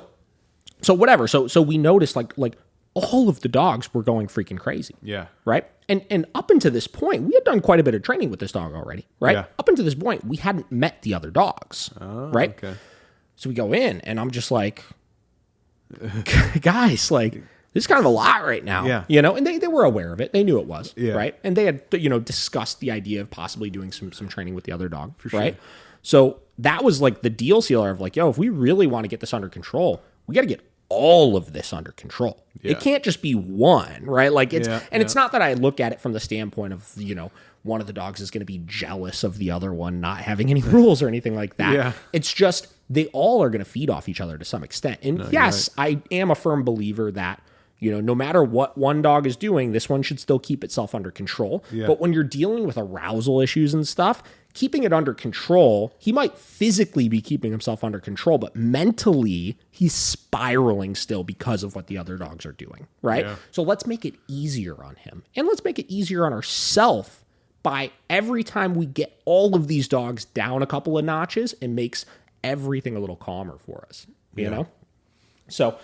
whatever. So we noticed like all of the dogs were going freaking crazy. Yeah. Right. And up until this point, we had done quite a bit of training with this dog already. Right. Yeah. Up until this point, we hadn't met the other dogs. Right. Okay. So we go in, and I'm just like, guys, like, this is kind of a lot right now. Yeah. You know, and they were aware of it. They knew it was. Yeah. Right. And they had, you know, discussed the idea of possibly doing some training with the other dog. For sure. Right. So that was like the deal sealer of like, yo, if we really want to get this under control, we got to get all of this under control. Yeah. It can't just be one, right? Like it's, it's not that I look at it from the standpoint of, you know, one of the dogs is going to be jealous of the other one not having any rules or anything like that. Yeah. It's just they all are going to feed off each other to some extent. And yes, I am a firm believer that, you know, no matter what one dog is doing, this one should still keep itself under control. Yeah. But when you're dealing with arousal issues and stuff, keeping it under control, he might physically be keeping himself under control, but mentally he's spiraling still because of what the other dogs are doing, right? Yeah. So let's make it easier on him. And let's make it easier on ourselves by every time we get all of these dogs down a couple of notches, it makes everything a little calmer for us, you know? So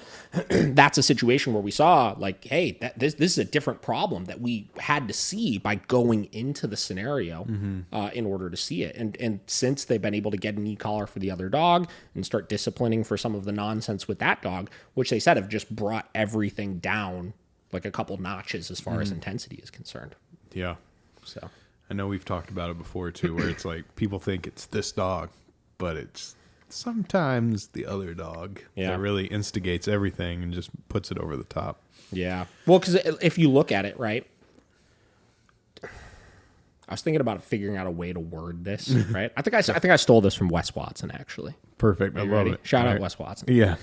that's a situation where we saw like, hey, this is a different problem that we had to see by going into the scenario in order to see it. And since they've been able to get an e-collar for the other dog and start disciplining for some of the nonsense with that dog, which they said have just brought everything down like a couple notches as far as intensity is concerned. Yeah. So I know we've talked about it before too, where it's like people think it's this dog, but it's sometimes the other dog that really instigates everything and just puts it over the top. Yeah. Well, because if you look at it, right, I was thinking about figuring out a way to word this, right? I think I stole this from Wes Watson, actually. Perfect. I love it. Shout out Wes Watson. Yeah.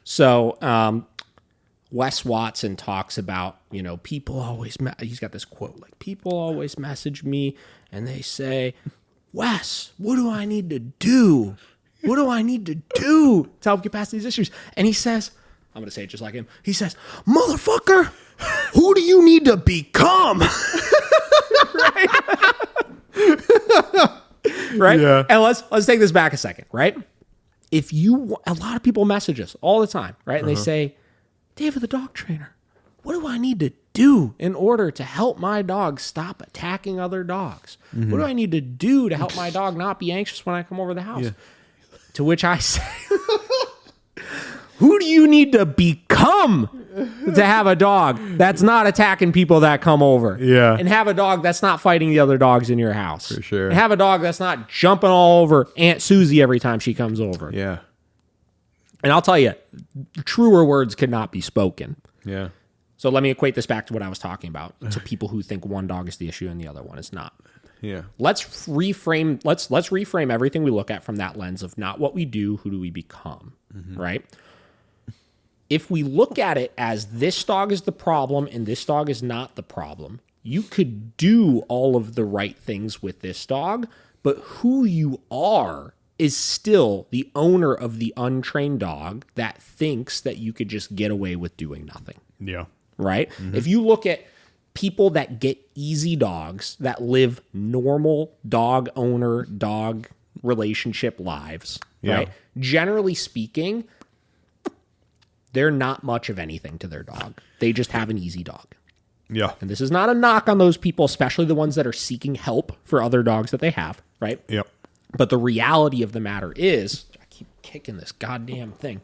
So, Wes Watson talks about, you know, people always, he's got this quote, like, people always message me and they say, Wes, what do I need to do? What do I need to do to help get past these issues? And he says, I'm going to say it just like him. He says, motherfucker, who do you need to become? Right? Yeah. And let's take this back a second, right? A lot of people message us all the time, right? And they say, David the dog trainer, what do I need to do in order to help my dog stop attacking other dogs? What do I need to do to help my dog not be anxious when I come over the house? Yeah. To which I say, who do you need to become to have a dog that's not attacking people that come over? Yeah. And have a dog that's not fighting the other dogs in your house. For sure. And have a dog that's not jumping all over Aunt Susie every time she comes over. Yeah. And I'll tell you, truer words could not be spoken. Yeah. So let me equate this back to what I was talking about, to people who think one dog is the issue and the other one is not. Yeah. Let's reframe everything we look at from that lens of not what we do, who do we become, right? If we look at it as this dog is the problem and this dog is not the problem, you could do all of the right things with this dog, but who you are is still the owner of the untrained dog that thinks that you could just get away with doing nothing. Yeah. Right? If you look at people that get easy dogs, that live normal dog owner, dog relationship lives, right? Generally speaking, they're not much of anything to their dog. They just have an easy dog. Yeah. And this is not a knock on those people, especially the ones that are seeking help for other dogs that they have, right? Yep. But the reality of the matter is, I keep kicking this goddamn thing.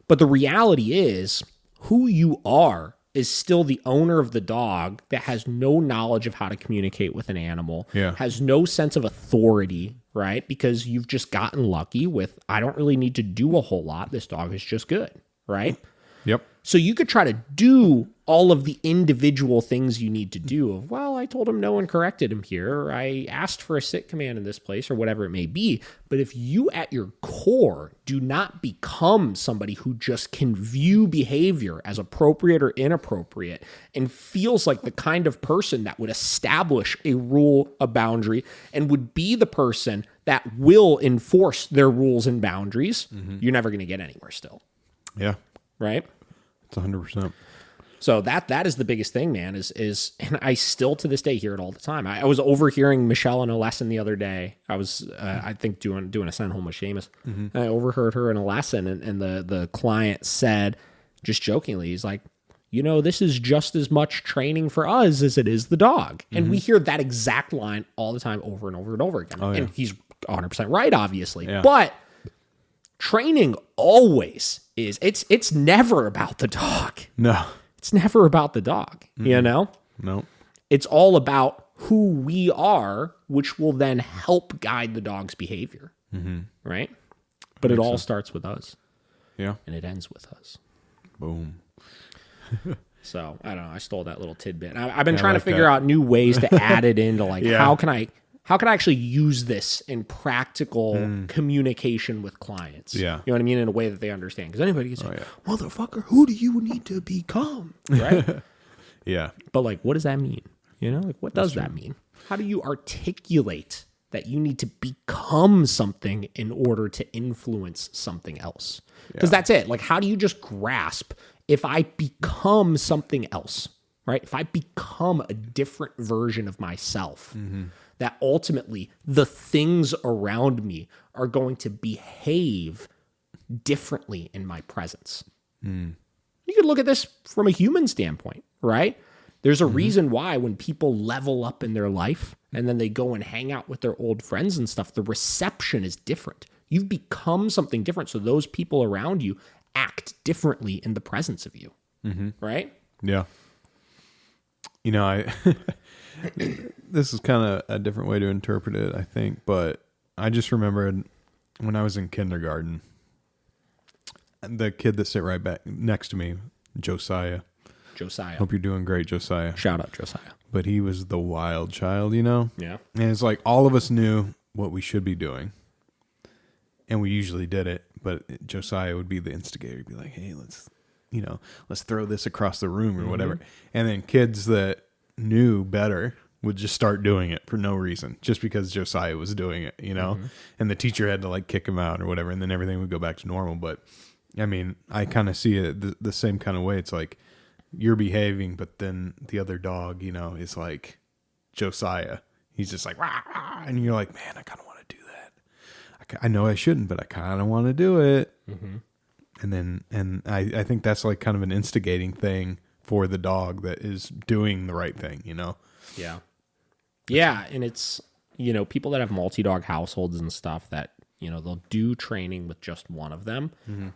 But the reality is, who you are is still the owner of the dog that has no knowledge of how to communicate with an animal, has no sense of authority, right? Because you've just gotten lucky with, I don't really need to do a whole lot. This dog is just good, right? Yep. So you could try to do all of the individual things you need to do of, well, I told him no and corrected him here, or I asked for a sit command in this place, or whatever it may be. But if you at your core do not become somebody who just can view behavior as appropriate or inappropriate and feels like the kind of person that would establish a rule, a boundary, and would be the person that will enforce their rules and boundaries, you're never going to get anywhere still. Yeah. Right? It's 100%. So that is the biggest thing, man, is and I still to this day hear it all the time. I was overhearing Michelle in a lesson the other day. I was, I think, doing a send home with Seamus. I overheard her in a lesson, and the client said, just jokingly, he's like, this is just as much training for us as it is the dog. And we hear that exact line all the time over and over and over again. And he's 100% right, obviously. Yeah. But training always is, it's never about the dog. No. It's never about the dog, No. It's all about who we are, which will then help guide the dog's behavior, right? But it all starts with us. Yeah. And it ends with us. Boom. So, I don't know. I stole that little tidbit. I've been trying to figure out new ways to add it into, like, how can I actually use this in practical communication with clients? Yeah. You know what I mean? In a way that they understand. Because anybody can say, motherfucker, who do you need to become? Right? Yeah. But, like, what does that mean? Like, what does that mean? How do you articulate that you need to become something in order to influence something else? Because that's it. Like, how do you just grasp, if I become something else, right? If I become a different version of myself, that ultimately the things around me are going to behave differently in my presence. You could look at this from a human standpoint, right? There's a reason why when people level up in their life and then they go and hang out with their old friends and stuff, the reception is different. You've become something different. So those people around you act differently in the presence of you, right? Yeah. This is kind of a different way to interpret it, I think, but I just remembered when I was in kindergarten, the kid that sat right back next to me, Josiah. Hope you're doing great, Josiah. Shout out, Josiah. But he was the wild child, Yeah. And it's like all of us knew what we should be doing, and we usually did it, but Josiah would be the instigator. He'd be like, hey, let's throw this across the room or whatever. And then kids that knew better would just start doing it for no reason, just because Josiah was doing it, and the teacher had to like kick him out or whatever. And then everything would go back to normal. But I mean, I kind of see it the same kind of way. It's like you're behaving, but then the other dog, is like Josiah. He's just like, rah, rah, and you're like, man, I kind of want to do that. I know I shouldn't, but I kind of want to do it. And I think that's like kind of an instigating thing for the dog that is doing the right thing, Yeah. Yeah. And it's, people that have multi-dog households and stuff that, they'll do training with just one of them.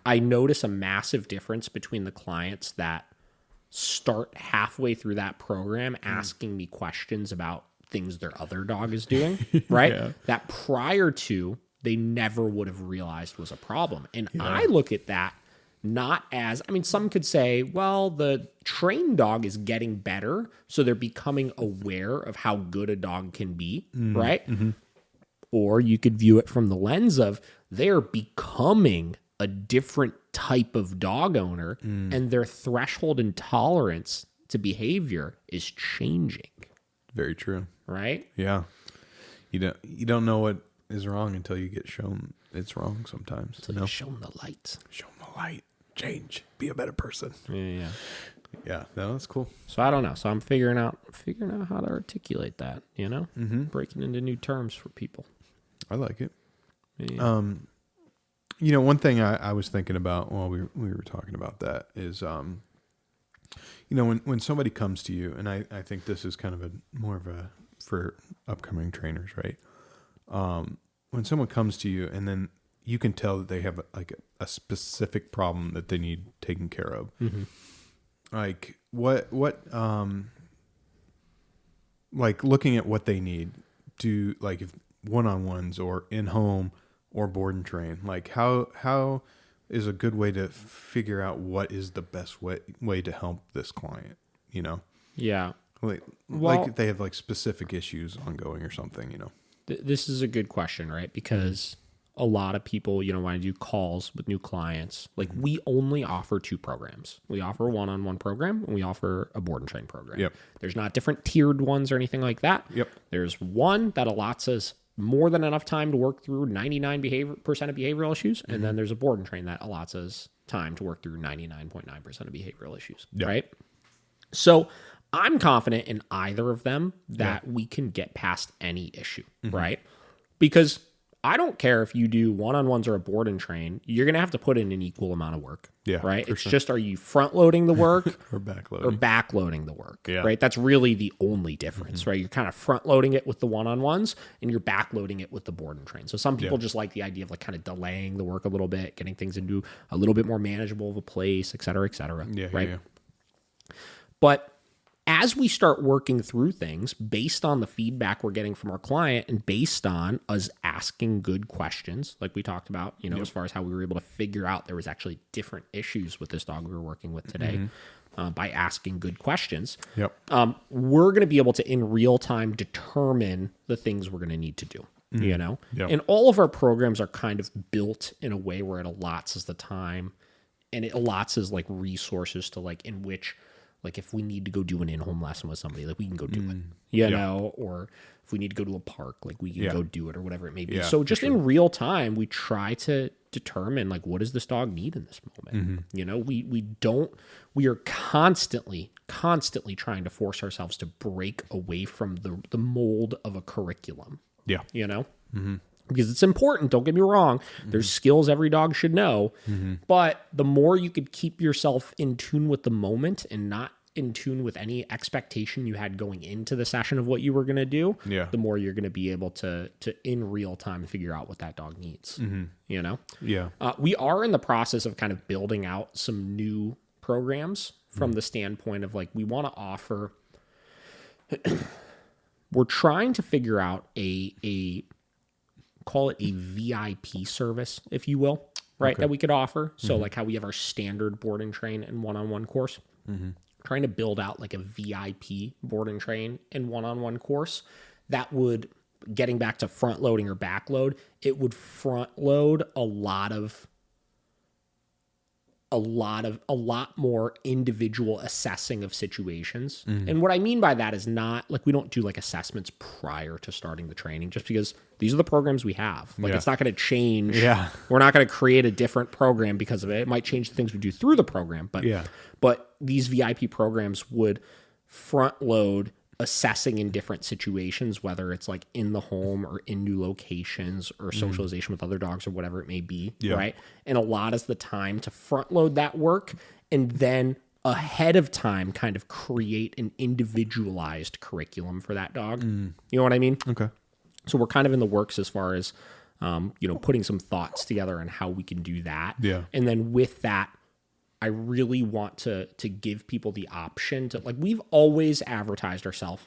I notice a massive difference between the clients that start halfway through that program asking me questions about things their other dog is doing, right? That prior to, they never would have realized was a problem. And I look at that not as, some could say, well, the trained dog is getting better, so they're becoming aware of how good a dog can be, right? Or you could view it from the lens of they're becoming a different type of dog owner, and their threshold and tolerance to behavior is changing. Very true. Right? Yeah. You don't know what is wrong until you get shown it's wrong sometimes. Until you're shown the light. Show them the light. Change. Be a better person. Yeah. Yeah, no, that's cool. So I don't know. So I'm figuring out how to articulate that, breaking into new terms for people. I like it. Yeah. One thing I was thinking about while we were talking about that is, when somebody comes to you, and I think this is kind of more of a for upcoming trainers, right? When someone comes to you and then you can tell that they have a specific problem that they need taken care of. Like what like looking at what they need to, like, if one-on-ones or in home or board and train, like how is a good way to figure out what is the best way to help this client, you know? Yeah. Like they have like specific issues ongoing or something, you know? This is a good question, right? Because a lot of people, you know, when I do calls with new clients, like we only offer 2 programs. We offer a one-on-one program and we offer a board and train program. Yep. There's not different tiered ones or anything like that. Yep. There's one that allots us more than enough time to work through 99% of behavioral issues. And then there's a board and train that allots us time to work through 99.9% of behavioral issues. Yep. Right. So I'm confident in either of them that we can get past any issue. Right. Because I don't care if you do one-on-ones or a board and train, you're going to have to put in an equal amount of work. Yeah. Right. It's just, are you front loading the work or backloading? Or backloading the work. Yeah. Right. That's really the only difference, right? You're kind of front loading it with the one-on-ones and you're backloading it with the board and train. So some people just like the idea of like kind of delaying the work a little bit, getting things into a little bit more manageable of a place, et cetera, et cetera. Yeah. Right. Yeah. But as we start working through things based on the feedback we're getting from our client and based on us asking good questions, like we talked about, you know, as far as how we were able to figure out there was actually different issues with this dog we were working with today by asking good questions, we're going to be able to in real time determine the things we're going to need to do, you know? And all of our programs are kind of built in a way where it allots us the time and it allots us like resources to like in which like if we need to go do an in-home lesson with somebody, like we can go do it, you know, or if we need to go to a park, like we can go do it or whatever it may be. So just in real time, we try to determine like, what does this dog need in this moment? You know, we are constantly trying to force ourselves to break away from the mold of a curriculum, you know, because it's important. Don't get me wrong. There's skills every dog should know, but the more you could keep yourself in tune with the moment and not in tune with any expectation you had going into the session of what you were going to do, the more you're going to be able to in real time figure out what that dog needs, you know? We are in the process of kind of building out some new programs from the standpoint of like, we want to offer, we're trying to figure out call it a VIP service, if you will, right? That we could offer. So like how we have our standard board and train and one-on-one course, trying to build out like a VIP board and train and one-on-one course that would, getting back to front loading or back load, it would front load a lot more individual assessing of situations. And what I mean by that is not like, we don't do like assessments prior to starting the training just because these are the programs we have. Like it's not going to change. We're not going to create a different program because of it. It might change the things we do through the program, but these VIP programs would front load assessing in different situations, whether it's like in the home or in new locations or socialization with other dogs or whatever it may be, right? And allot us the time to front load that work and then ahead of time kind of create an individualized curriculum for that dog. You know what I mean? Okay. So we're kind of in the works as far as, you know, putting some thoughts together on how we can do that. And then with that, I really want to give people the option to, like, we've always advertised ourselves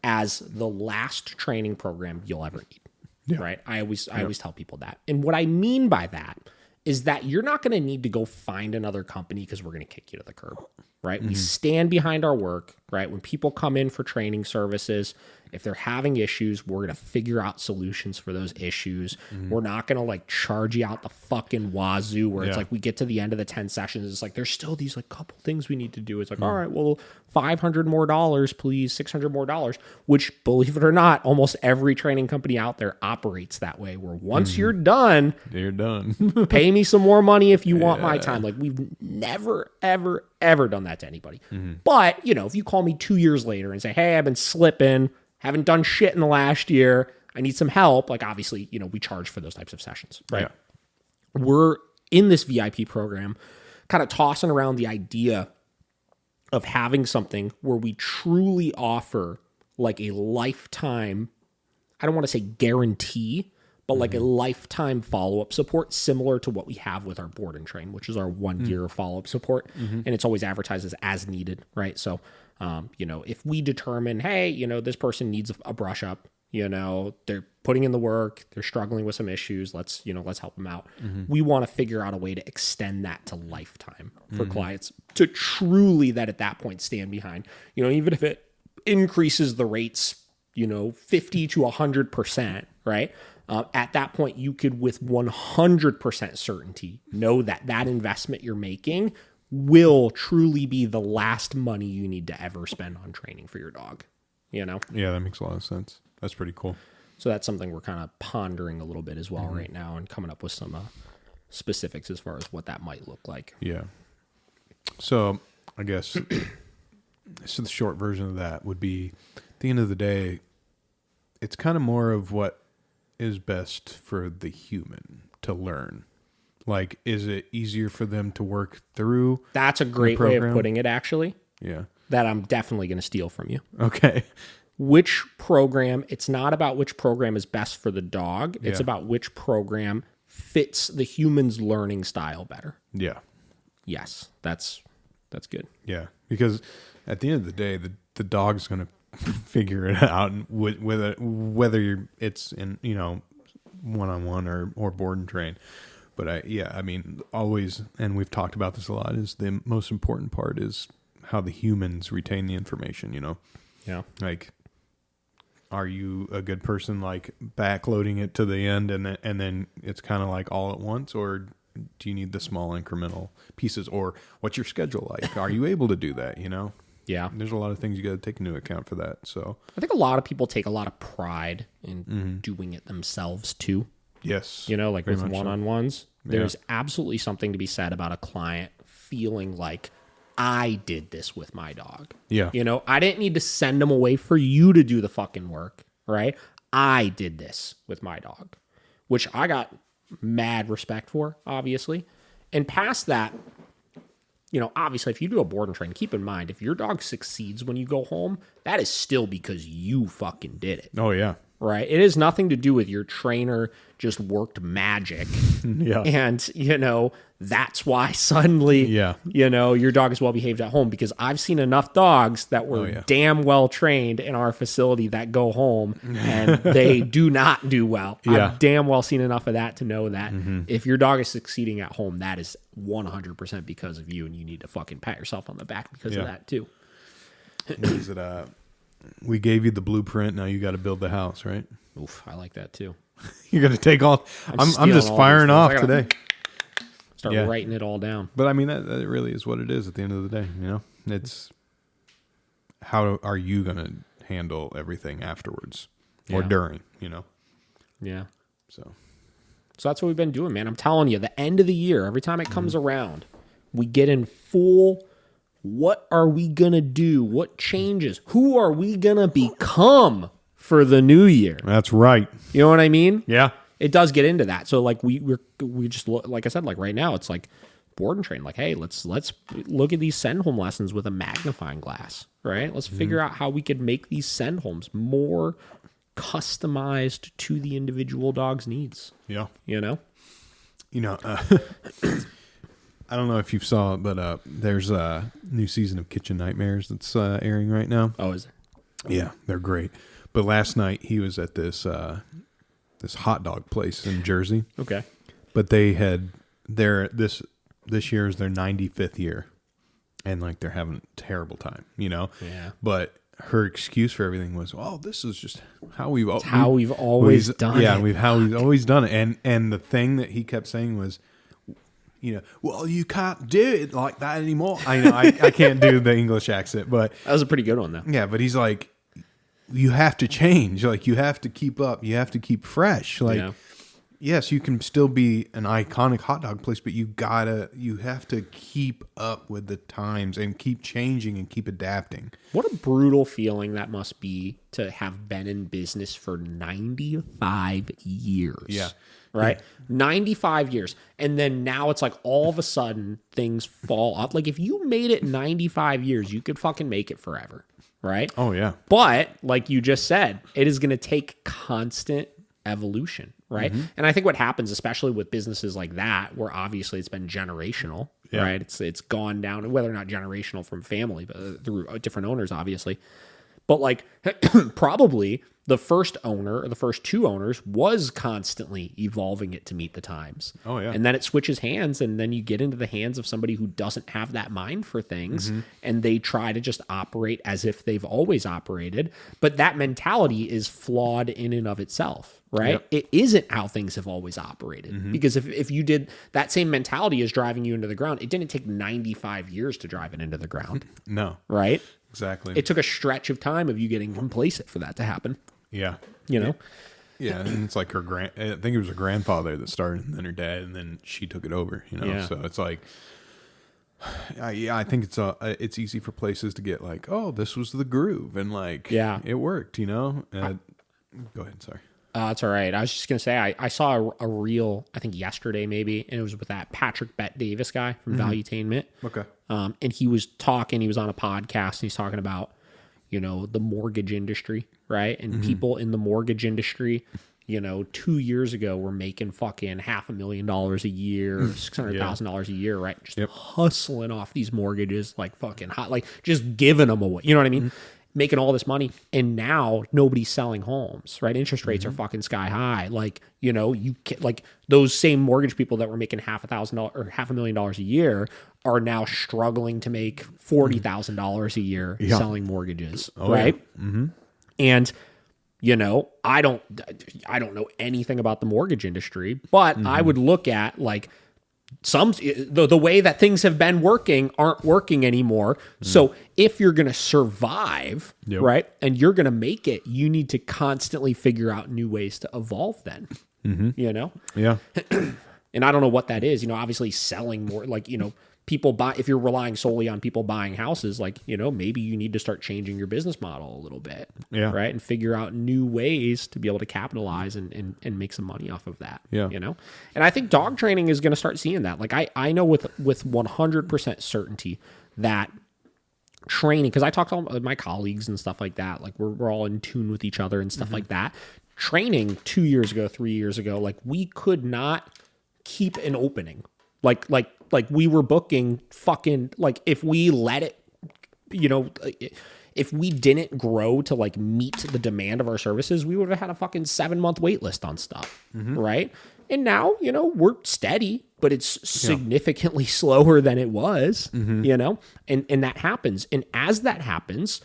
as the last training program you'll ever need, right? I always tell people that. And what I mean by that is that you're not going to need to go find another company because we're going to kick you to the curb, right? We stand behind our work, right? When people come in for training services, if they're having issues, we're going to figure out solutions for those issues. We're not going to like charge you out the fucking wazoo where it's like we get to the end of the 10 sessions. It's like, there's still these like couple things we need to do. It's like, all right, well, $500 more, please, $600 more, which, believe it or not, almost every training company out there operates that way, where once you're done, pay me some more money if you want my time. Like, we've never, ever, ever done that to anybody. But, you know, if you call me 2 years later and say, hey, I've been slipping, haven't done shit in the last year, I need some help, like, obviously, you know, we charge for those types of sessions, right? We're in this VIP program kind of tossing around the idea of having something where we truly offer like a lifetime, I don't want to say guarantee, but like a lifetime follow-up support similar to what we have with our board and train, which is our 1 year follow-up support. And it's always advertised as needed, right? So, you know, if we determine, hey, you know, this person needs a brush up, They're putting in the work. They're struggling with some issues. Let's help them out. We want to figure out a way to extend that to lifetime for clients to truly that at that point stand behind, even if it increases the rates, 50 to 100%, right? At that point, you could with 100% certainty know that that investment you're making will truly be the last money you need to ever spend on training for your dog, Yeah, that makes a lot of sense. That's pretty cool. So that's something we're kind of pondering a little bit as well right now and coming up with some specifics as far as what that might look like. Yeah. So I guess so the short version of that would be at the end of the day, it's kind of more of what is best for the human to learn. Like, is it easier for them to work through? That's a great way of putting it, actually. Yeah. That I'm definitely going to steal from you. Okay. Which program, it's not about which program is best for the dog. It's about which program fits the human's learning style better. Yeah. Yes, that's good. Yeah. Because at the end of the day, the dog's going to figure it out whether it's in, one-on-one or board and train. But I mean, always, and we've talked about this a lot, is the most important part is how the humans retain the information, Yeah. Like, are you a good person, like backloading it to the end and then it's kind of like all at once, or do you need the small incremental pieces, or what's your schedule like? Are you able to do that, Yeah. There's a lot of things you got to take into account for that. So I think a lot of people take a lot of pride in doing it themselves too. yes. Like with one-on-ones. So. There's absolutely something to be said about a client feeling like I did this with my dog. Yeah. I didn't need to send them away for you to do the fucking work, right? I did this with my dog, which I got mad respect for, obviously. And past that, obviously, if you do a board and train, keep in mind, if your dog succeeds when you go home, that is still because you fucking did it. Oh, yeah. Right? It has nothing to do with your trainer just worked magic. Yeah. And, that's why suddenly, your dog is well behaved at home, because I've seen enough dogs that were damn well trained in our facility that go home and they do not do well. Yeah. I've damn well seen enough of that to know that if your dog is succeeding at home, that is 100% because of you, and you need to fucking pat yourself on the back because of that too. Is it, we gave you the blueprint. Now you got to build the house, right? Oof, I like that too. You're going to take all. I'm just firing off today. Start writing it all down. But I mean, that really is what it is at the end of the day. It's how are you going to handle everything afterwards or during, Yeah. So that's what we've been doing, man. I'm telling you, the end of the year, every time it comes around, we get in full. What are we going to do? What changes? Who are we going to become for the new year? That's right. You know what I mean? Yeah. It does get into that. So like we just like I said, like right now it's like board and train. Like, hey, let's look at these send home lessons with a magnifying glass, right? Let's figure out how we could make these send homes more customized to the individual dog's needs. Yeah. I don't know if you saw it, but there's a new season of Kitchen Nightmares that's airing right now. Oh, is it? Yeah, they're great. But last night he was at this this hot dog place in Jersey. Okay. But they had this year is their 95th year, and like they're having a terrible time, Yeah. But her excuse for everything was, "Oh, this is just how we've always done it." Yeah, how we've always done it. And the thing that he kept saying was, well, you can't do it like that anymore. I know I can't do the English accent, but that was a pretty good one though. Yeah, but he's like, you have to change. Like, you have to keep up. You have to keep fresh. Like, yes, you can still be an iconic hot dog place, but you have to keep up with the times and keep changing and keep adapting. What a brutal feeling that must be to have been in business for 95 years. Yeah. Right? 95 years. And then now it's like all of a sudden things fall up. Like if you made it 95 years, you could fucking make it forever. Right? Oh, yeah. But like you just said, it is going to take constant evolution. Right? And I think what happens, especially with businesses like that, where obviously it's been generational, right? It's gone down, whether or not generational from family, but through different owners, obviously. But like probably the first owner or the first two owners was constantly evolving it to meet the times. Oh, yeah. And then it switches hands, and then you get into the hands of somebody who doesn't have that mind for things, and they try to just operate as if they've always operated. But that mentality is flawed in and of itself, right? Yep. It isn't how things have always operated. Because if you did that same mentality is driving you into the ground, it didn't take 95 years to drive it into the ground. No. Right? Exactly. It took a stretch of time of you getting complacent for that to happen. Yeah. You know? Yeah, and it's like I think it was her grandfather that started, and then her dad, and then she took it over, you know? Yeah. So it's like, I think it's easy for places to get like, oh, this was the groove, and like, it worked, you know? Go ahead, sorry. It's all right. I was just going to say, I saw a reel, I think yesterday maybe, and it was with that Patrick Bet-Davis guy from Valuetainment. Okay. And he was on a podcast, and he's talking about, you know, the mortgage industry, right? And people in the mortgage industry, you know, 2 years ago were making fucking $500,000 a year, $600,000 a year, right? Just hustling off these mortgages like fucking hot, like just giving them away. You know what I mean? Making all this money, and now nobody's selling homes, right? Interest rates are fucking sky high. Like, you know, you can, like those same mortgage people that were making $500,000 or $500,000 a year are now struggling to make $40,000 a year selling mortgages, right? Yeah. And you know, I don't know anything about the mortgage industry, but I would look at like the way that things have been working aren't working anymore. So if you're going to survive, right, and you're going to make it, you need to constantly figure out new ways to evolve then, you know? Yeah. And I don't know what that is, you know, obviously selling more, like, you know, people buy, if you're relying solely on people buying houses, like, you know, maybe you need to start changing your business model a little bit, right? And figure out new ways to be able to capitalize and make some money off of that, you know? And I think dog training is going to start seeing that. Like I know with 100% certainty that training, because I talk to all my colleagues and stuff like that, like we're all in tune with each other and stuff like that. Training 2 years ago, 3 years ago, like we could not keep an opening. Like we were booking fucking, like if we let it, you know, if we didn't grow to like meet the demand of our services, we would have had a fucking 7-month wait list on stuff. Right. And now, you know, we're steady, but it's significantly slower than it was, you know, and that happens. And as that happens,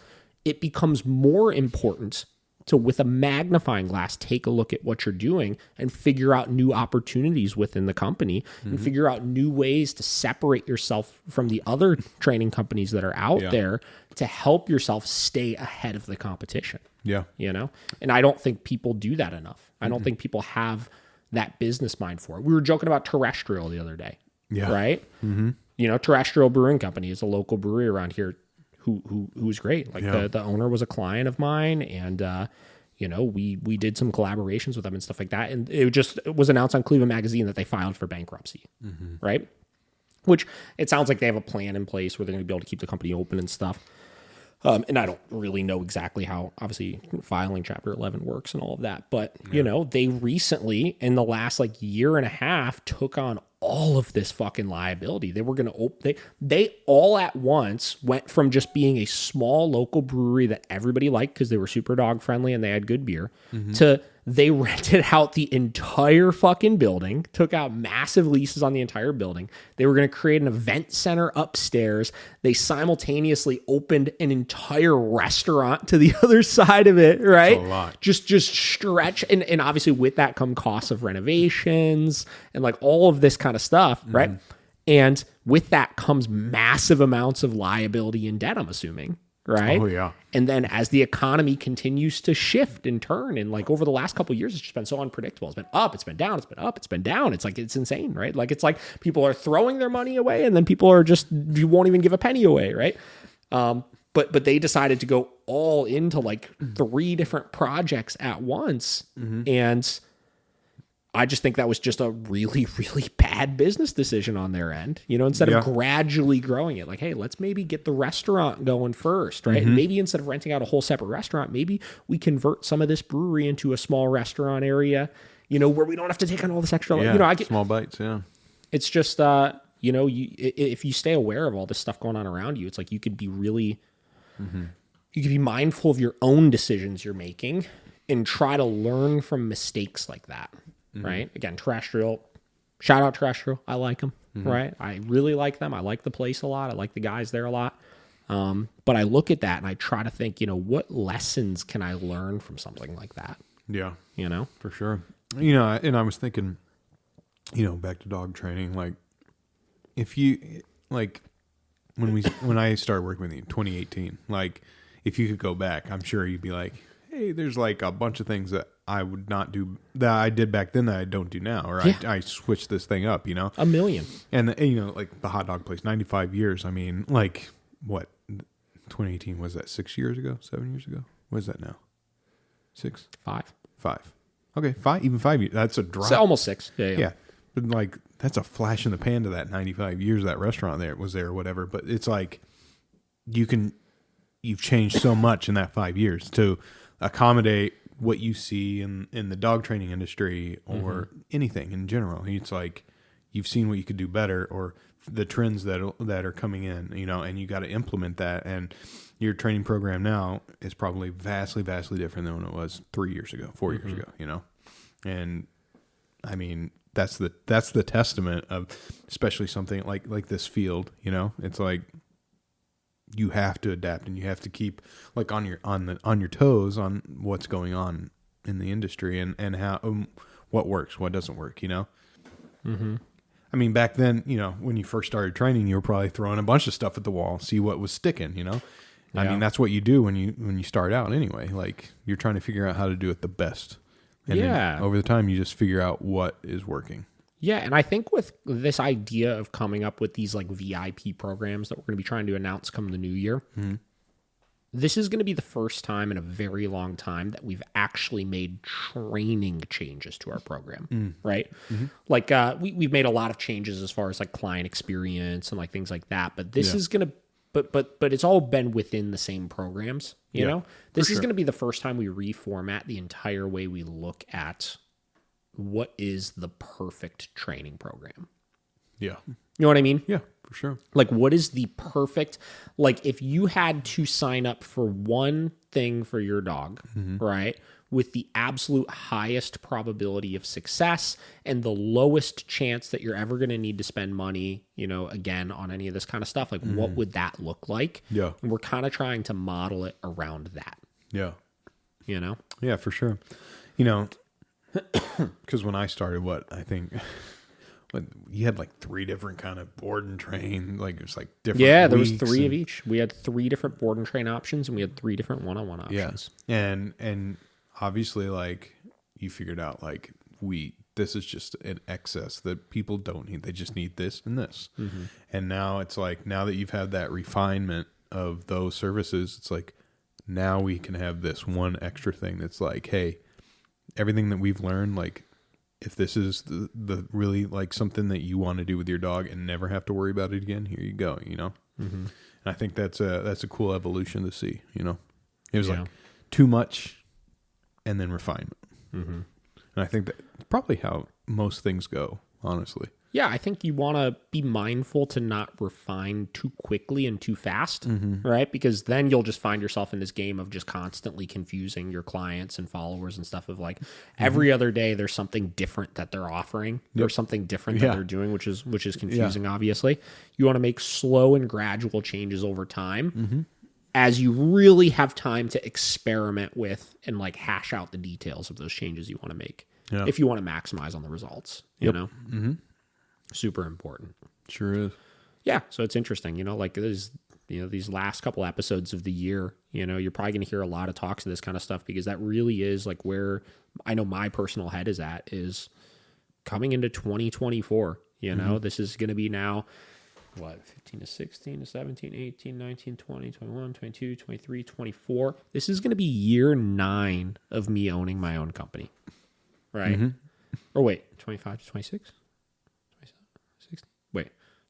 it becomes more important to, with a magnifying glass, take a look at what you're doing and figure out new opportunities within the company and figure out new ways to separate yourself from the other training companies that are out there to help yourself stay ahead of the competition. Yeah. You know? And I don't think people do that enough. I don't think people have that business mind for it. We were joking about Terrestrial the other day. Yeah. Right? You know, Terrestrial Brewing Company is a local brewery around here who's great. Like the owner was a client of mine, and you know, we did some collaborations with them and stuff like that. And it was announced on Cleveland Magazine that they filed for bankruptcy, right? Which it sounds like they have a plan in place where they're going to be able to keep the company open and stuff. And I don't really know exactly how, obviously, filing Chapter 11 works and all of that. But, you know, they recently, in the last like year and a half, took on all of this fucking liability. They were going to they all at once went from just being a small local brewery that everybody liked because they were super dog friendly and they had good beer to they rented out the entire fucking building, took out massive leases on the entire building. They were going to create an event center upstairs. They simultaneously opened an entire restaurant to the other side of it, right? That's a lot. Just stretch. And obviously with that come costs of renovations and like all of this kind of stuff, right? And with that comes massive amounts of liability and debt, I'm assuming, right? Oh, yeah. And then as the economy continues to shift and turn, and like over the last couple of years, it's just been so unpredictable. It's been up, it's been down, it's been up, it's been down. It's like, it's insane, right? Like, it's like people are throwing their money away and then people are just, you won't even give a penny away, right? But they decided to go all into like 3 different projects at once. And I just think that was just a really, really bad business decision on their end. You know, instead of gradually growing it, like, hey, let's maybe get the restaurant going first, right? And maybe instead of renting out a whole separate restaurant, maybe we convert some of this brewery into a small restaurant area, you know, where we don't have to take on all this extra, you know, I get small bites. Yeah. It's just, you know, if you stay aware of all this stuff going on around you, it's like you could be really, you can be mindful of your own decisions you're making and try to learn from mistakes like that, right? Again, Terrestrial, shout out Terrestrial. I like them, right? I really like them. I like the place a lot. I like the guys there a lot. But I look at that and I try to think, what lessons can I learn from something like that? Yeah. For sure. And I was thinking, back to dog training, like if you, like when I started working with you in 2018, like if you could go back, I'm sure you'd be like, hey, there's like a bunch of things that I would not do that I did back then that I don't do now, or I switched this thing up, A million. And like the hot dog place, 95 years. I mean, like what 2018 was that 6 years ago, 7 years ago? What is that now? 6? 5. Okay, 5, even 5 years. That's a drop. So almost 6. Yeah. But like that's a flash in the pan to that 95 years that restaurant there was there or whatever. But it's like you've changed so much in that 5 years to accommodate what you see in the dog training industry or anything in general. It's like you've seen what you could do better, or the trends that are coming in, and you got to implement that. And your training program now is probably vastly, vastly different than when it was 3 years ago, 4 years ago, And I mean, that's the testament of, especially something like this field, it's like you have to adapt and you have to keep like on your toes on what's going on in the industry and how what works, what doesn't work, I mean, back then, when you first started training, you were probably throwing a bunch of stuff at the wall, see what was sticking, I mean, that's what you do when you start out anyway. Like you're trying to figure out how to do it the best. And then over the time, you just figure out what is working. Yeah, and I think with this idea of coming up with these like VIP programs that we're going to be trying to announce come the new year, this is going to be the first time in a very long time that we've actually made training changes to our program, right? Like we've made a lot of changes as far as like client experience and like things like that, but this is going to, but it's all been within the same programs, you know? This is going to be the first time we reformat the entire way we look at what is the perfect training program. Yeah. You know what I mean? Yeah, for sure. Like, what is the perfect, like, if you had to sign up for one thing for your dog, right, with the absolute highest probability of success and the lowest chance that you're ever going to need to spend money, again, on any of this kind of stuff, like, what would that look like? Yeah. And we're kind of trying to model it around that. Yeah. Yeah, for sure. Because when I started, you had like 3 different kind of board and train, like it was like different. Yeah, there was 3 of each. We had 3 different board and train options, and we had 3 different one-on-one options. Yeah, and obviously, like you figured out, like this is just an excess that people don't need. They just need this and this. And now it's like, now that you've had that refinement of those services, it's like now we can have this one extra thing that's like, hey, everything that we've learned, like if this is the really like something that you want to do with your dog and never have to worry about it again, here you go, And I think that's a cool evolution to see, It was like too much and then refinement. And I think that's probably how most things go, honestly. Yeah, I think you want to be mindful to not refine too quickly and too fast, right? Because then you'll just find yourself in this game of just constantly confusing your clients and followers and stuff of like every other day there's something different that they're offering. There's something different that they're doing, which is confusing, obviously. You want to make slow and gradual changes over time as you really have time to experiment with and like hash out the details of those changes you want to make if you want to maximize on the results, you know? Super important. Sure is. Yeah. So it's interesting, like these last couple episodes of the year, you're probably going to hear a lot of talks of this kind of stuff because that really is like where I know my personal head is at is coming into 2024. This is going to be now, 15 to 16 to 17, 18, 19, 20, 21, 22, 23, 24. This is going to be year 9 of me owning my own company. Right? Or wait, 25 to 26?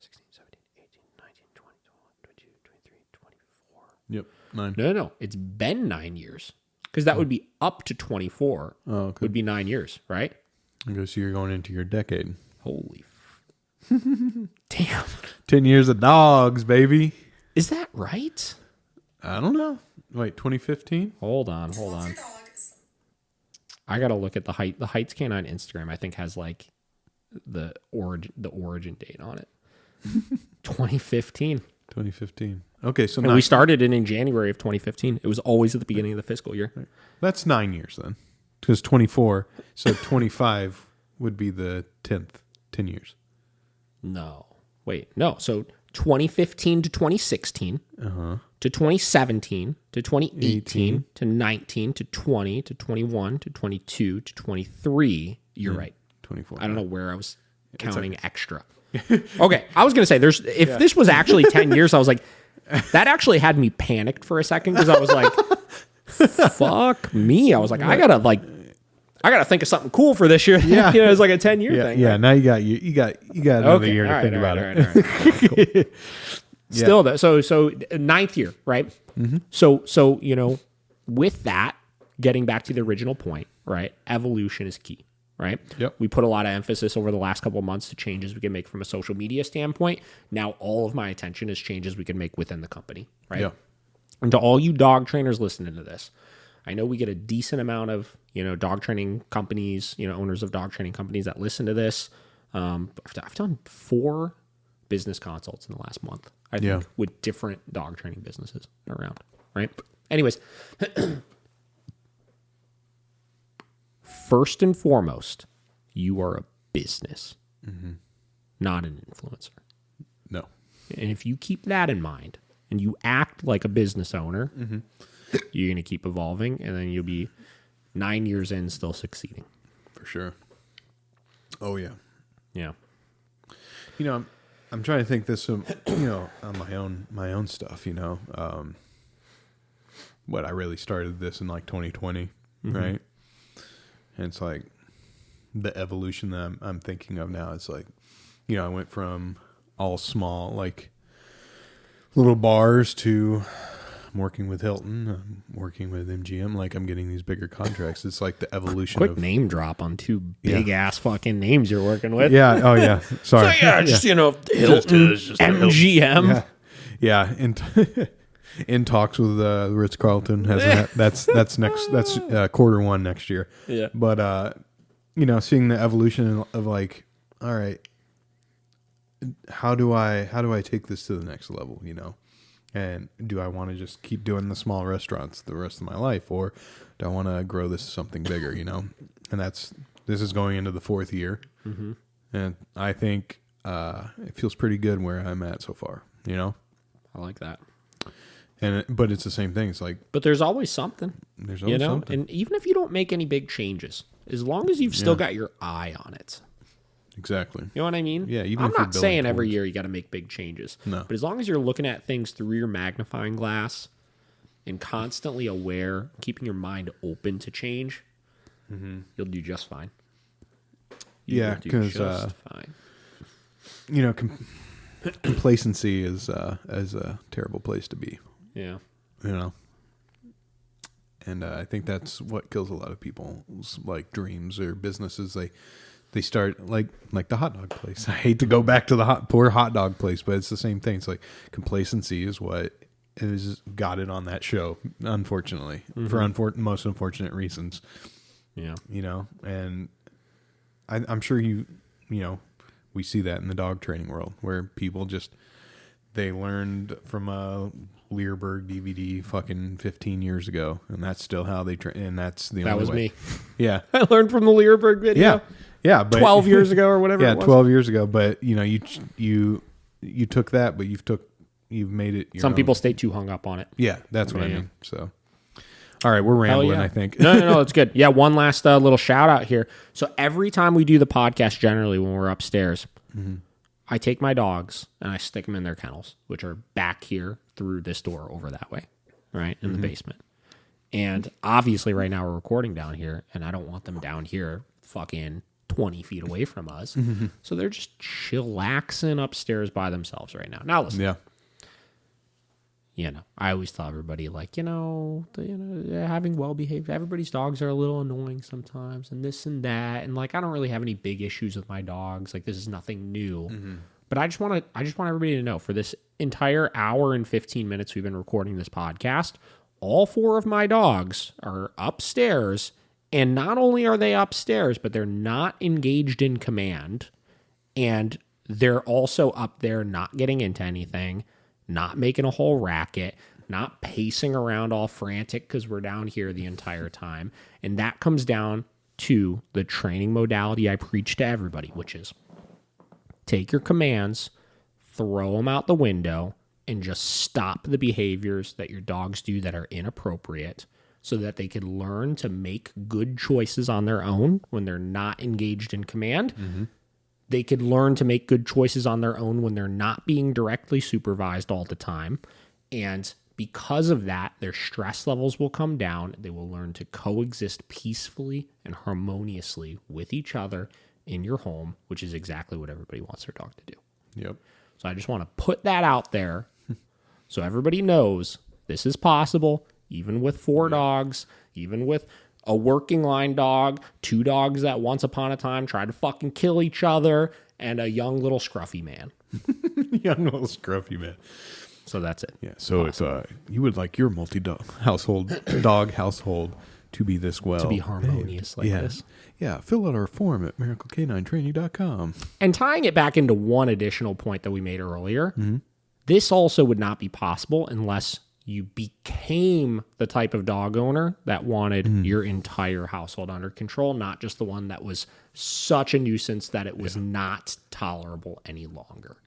16, 17, 18, 19, 20, 21, 22, 23, 24. Yep, 9. No. It's been 9 years. Because that would be up to 24. Would be 9 years, right? Okay, so you're going into your decade. Holy damn. 10 years of dogs, baby. Is that right? I don't know. Wait, 2015? Hold on. I gotta look at the height. The Heights Canine Instagram, I think, has like the origin date on it. 2015. 2015. Okay, so and we started it in January of 2015. It was always at the beginning of the fiscal year. That's 9 years then, because 24. So 25 would be the 10 years. No, wait, no. So 2015 to 2016, to 2017 to 2018 to 19 to 20 to 21 to 22 to 23. You're right. 24. I don't know where I was counting extra. Okay, I was gonna say if this was actually 10 years, I was like, that actually had me panicked for a second because I was like, fuck me. I was like, I gotta think of something cool for this year. Yeah. It's like a 10-year thing. Yeah, right? Now you got another year to think about it. All right, cool. Still though, so ninth year, right? Mm-hmm. So with that, getting back to the original point, right? Evolution is key. Right? Yep. We put a lot of emphasis over the last couple of months to changes we can make from a social media standpoint. Now all of my attention is changes we can make within the company, right? Yeah. And to all you dog trainers listening to this, I know we get a decent amount of, dog training companies, owners of dog training companies that listen to this. I've done 4 business consults in the last month, I think, with different dog training businesses around, right? Anyways, first and foremost, you are a business, not an influencer. No. And if you keep that in mind and you act like a business owner, you're going to keep evolving, and then you'll be 9 years in still succeeding. For sure. Oh, yeah. Yeah. I'm trying to think this, on my own stuff, what I really started this in like 2020, right? And it's like the evolution that I'm thinking of now. It's like, I went from all small, like little bars to I'm working with Hilton, I'm working with MGM. Like I'm getting these bigger contracts. It's like the evolution. Quick name drop on 2 big ass fucking names you're working with. Yeah. Oh yeah. Sorry. So Hilton, MGM. Yeah. And in talks with Ritz-Carlton. That's next. That's Q1 next year. Yeah. But seeing the evolution of like, all right, how do I take this to the next level? And do I want to just keep doing the small restaurants the rest of my life, or do I want to grow this to something bigger? And this is going into the 4th year, and I think it feels pretty good where I'm at so far. I like that. But it's the same thing. It's like, but there's always something. There's always something. And even if you don't make any big changes, as long as you've still got your eye on it. Exactly. You know what I mean? Yeah. Even I'm if you're not saying every towards... year you got to make big changes. No. But as long as you're looking at things through your magnifying glass and constantly aware, keeping your mind open to change, you'll do just fine. Because fine. Complacency is a terrible place to be. Yeah. And I think that's what kills a lot of people's like dreams or businesses. They start like the hot dog place. I hate to go back to the poor hot dog place, but it's the same thing. It's like complacency is what has got it on that show, unfortunately, for most unfortunate reasons. Yeah. And I'm sure we see that in the dog training world where people they learned from a Learberg DVD fucking 15 years ago, and that's still how they train, and that's the only way. That was me. Yeah. I learned from the Learberg video. Yeah, but 12 years ago or whatever. Yeah, it was. 12 years ago. But you took that, but you've made it. Your Some own. people stay too hung up on it. Yeah, that's what I mean. So, all right, we're rambling. I think. No, it's good. Yeah, one last little shout out here. So every time we do the podcast, generally when we're upstairs, I take my dogs and I stick them in their kennels, which are back here through this door over that way, right in the basement. And obviously, right now we're recording down here, and I don't want them down here, fucking 20 feet away from us. So they're just chillaxing upstairs by themselves right now. Now listen. Yeah. I always tell everybody, like, they're having well-behaved. Everybody's dogs are a little annoying sometimes, and this and that. And like, I don't really have any big issues with my dogs. Like, this is nothing new. But I just want everybody to know, for this entire hour and 15 minutes we've been recording this podcast, all 4 of my dogs are upstairs, and not only are they upstairs, but they're not engaged in command, and they're also up there not getting into anything, not making a whole racket, not pacing around all frantic because we're down here the entire time. And that comes down to the training modality I preach to everybody, which is take your commands, throw them out the window, and just stop the behaviors that your dogs do that are inappropriate so that they can learn to make good choices on their own when they're not engaged in command. Mm-hmm. They could learn to make good choices on their own when they're not being directly supervised all the time. And because of that, their stress levels will come down. They will learn to coexist peacefully and harmoniously with each other in your home, which is exactly what everybody wants their dog to do. Yep. So I just want to put that out there so everybody knows this is possible, even with 4 dogs, even with a working line dog, 2 dogs that once upon a time tried to fucking kill each other, and a young little scruffy man. Young little scruffy man. So that's it. Yeah. So awesome. It's you would like your multi-dog household to be this well, to be harmonious this. Yeah. Fill out our form at miraclecaninetraining.com. And tying it back into one additional point that we made earlier, this also would not be possible unless you became the type of dog owner that wanted your entire household under control, not just the one that was such a nuisance that it was not tolerable any longer.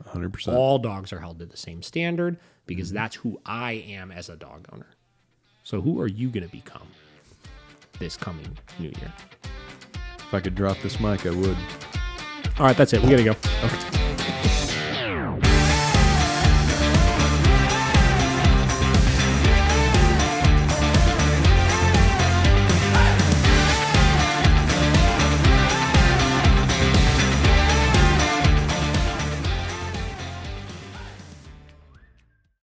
100%. All dogs are held to the same standard because that's who I am as a dog owner. So who are you going to become this coming new year? If I could drop this mic, I would. All right, that's it. We got to go. Okay.